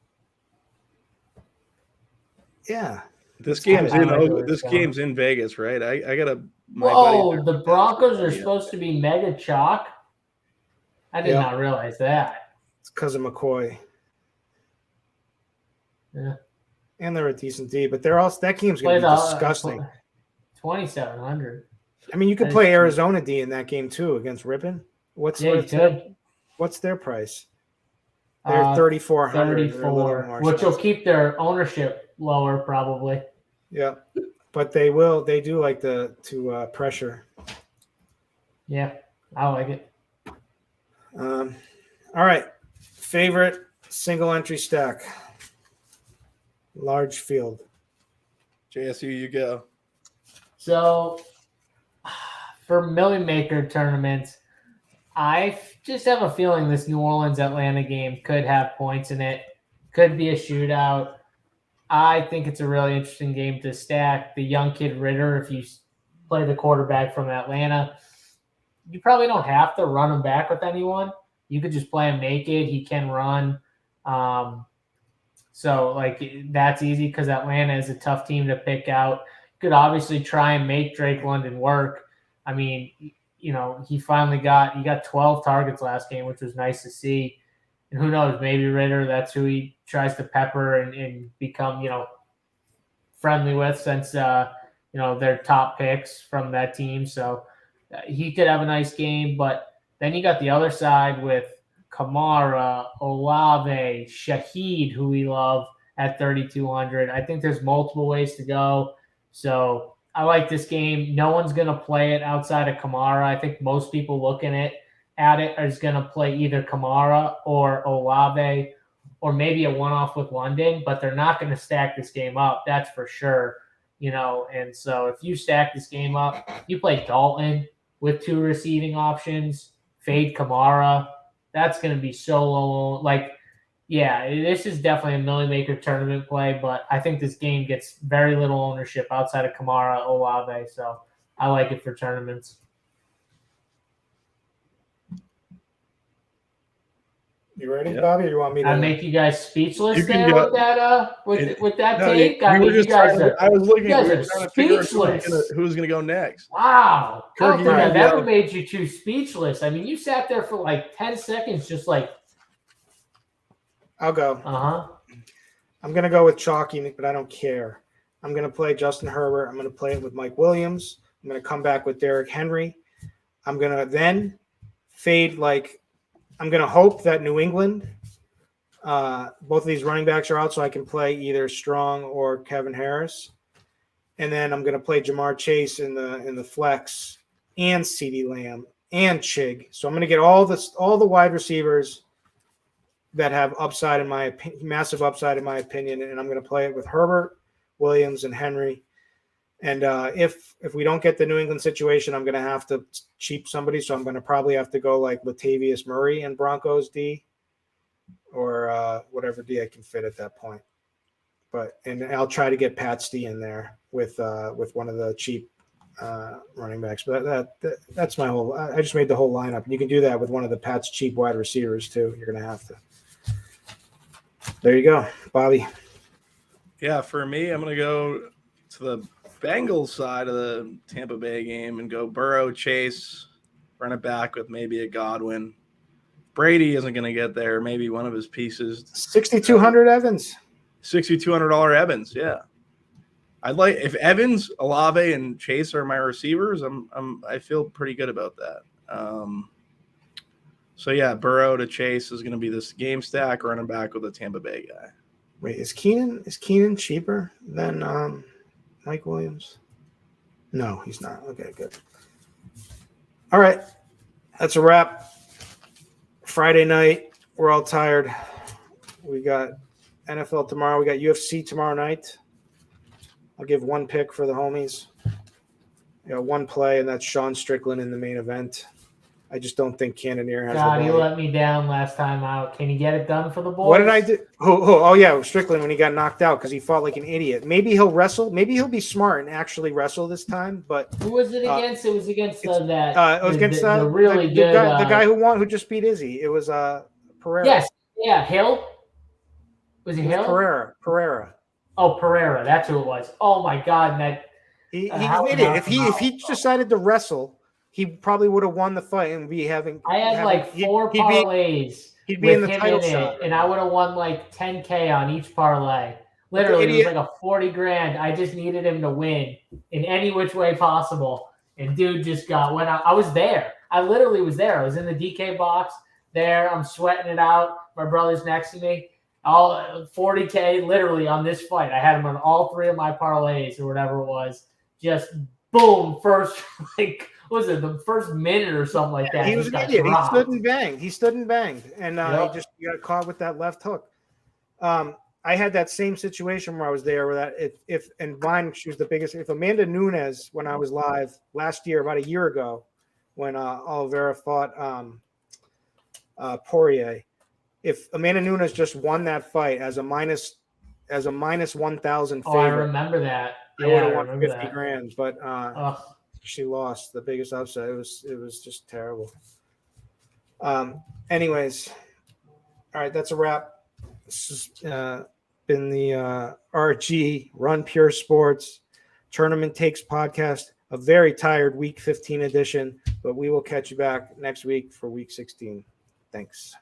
Yeah. This game's in Vegas, right? I got Whoa, the Broncos are supposed to be mega chalk? I did not realize that. It's because of McCoy. Yeah. And they're a decent D, but they're also that game's going to be disgusting. 2,700. I mean, you could play Arizona D in that game too against Ripon. What's their price? They're 3,400. 34, which will keep their ownership lower probably. Yeah, but they do like to pressure. Yeah, I like it. All right, favorite single entry stack. Large field. JSU, you go. So for Million Maker tournaments, I just have a feeling this New Orleans-Atlanta game could have points in it. Could be a shootout. I think it's a really interesting game to stack. The young kid Ritter, if you play the quarterback from Atlanta, you probably don't have to run him back with anyone. You could just play him naked. He can run. So, like, that's easy because Atlanta is a tough team to pick out. You could obviously try and make Drake London work. I mean, you know, he got 12 targets last game, which was nice to see. And who knows, maybe Ritter, that's who he tries to pepper and become, friendly with since, they're top picks from that team. So he could have a nice game. But then you got the other side with Kamara, Olave, Shaheed, who we love at 3,200. I think there's multiple ways to go. So I like this game. No one's going to play it outside of Kamara. I think most people looking at it is going to play either Kamara or Olave or maybe a one-off with London, but they're not going to stack this game up. That's for sure. And so if you stack this game up, you play Dalton with 2 receiving options, fade Kamara. That's going to be so low. This is definitely a Million Maker tournament play, but I think this game gets very little ownership outside of Kamara, Olave. So I like it for tournaments. You ready, Bobby? Or you want me to? I make you guys speechless there with that take. I was looking. You guys are speechless. Who's going to go next? Wow, Kirk, I don't think I've ever made you two speechless. I mean, you sat there for like 10 seconds, just like. I'll go. I'm going to go with Chalky, but I don't care. I'm going to play Justin Herbert. I'm going to play it with Mike Williams. I'm going to come back with Derrick Henry. I'm going to then fade I'm going to hope that New England, both of these running backs are out, so I can play either Strong or Kevin Harris. And then I'm going to play Jamar Chase in the flex and CeeDee Lamb and Chig. So I'm going to get all the wide receivers that have upside in my opinion, massive upside in my opinion, and I'm going to play it with Herbert, Williams, and Henry. And if we don't get the New England situation, I'm going to have to cheap somebody. So I'm going to probably have to go like Latavius Murray and Broncos D, or whatever D I can fit at that point. And I'll try to get Pat Stee in there with one of the cheap running backs. But that's my whole. I just made the whole lineup, and you can do that with one of the Pat's cheap wide receivers too. You're going to have to. There you go, Bobby. Yeah, for me, I'm going to go to the Bengals side of the Tampa Bay game and go Burrow, Chase, run it back with maybe a Godwin. Brady isn't going to get there. Maybe one of his pieces. 6,200 Evans. $6,200 Evans. Yeah, I'd like if Evans, Olave, and Chase are my receivers. I feel pretty good about that. So yeah, Burrow to Chase is going to be this game stack running back with a Tampa Bay guy. Wait, is Keenan cheaper than Mike Williams? No, he's not. Okay, good. All right, that's a wrap. Friday night, we're all tired. We got NFL tomorrow. We got UFC tomorrow night. I'll give one pick for the homies. One play, and that's Sean Strickland in the main event. I just don't think Cannonier has God, the you body. let me down last time out. Can you get it done for the boys? What did I do? Oh, yeah, Strickland when he got knocked out because he fought like an idiot. Maybe he'll wrestle. Maybe he'll be smart and actually wrestle this time. But who was it against? It was against it was against the really the good guy who just beat Izzy. It was Pereira. Yes, yeah, Hill. Was it Hill? Pereira. Oh, Pereira. That's who it was. Oh my God, that He's an idiot. If he decided to wrestle, he probably would have won the fight and be having. I had four parlays. He'd be in the title in shot, and I would have won like $10K on each parlay. Literally, it was like a 40 grand. I just needed him to win in any which way possible. And dude just went out. I was there. I literally was there. I was in the DK box there. I'm sweating it out. My brother's next to me. All 40K literally on this fight. I had him on all three of my parlays or whatever it was. Just boom, first was it the first minute or something like that? He was an idiot. He stood and banged. And he got caught with that left hook. I had that same situation where I was there where she was the biggest. If Amanda Nunes, when I was live last year, about a year ago, when Oliveira fought Poirier, if Amanda Nunes just won that fight as a minus 1,000 favorite, I remember that. I would have won 50 grand, but she lost the biggest upset. It was just terrible. Anyways, all right, that's a wrap. This has been the RG Run Pure Sports Tournament Takes podcast. A very tired Week 15 edition, but we will catch you back next week for Week 16. Thanks.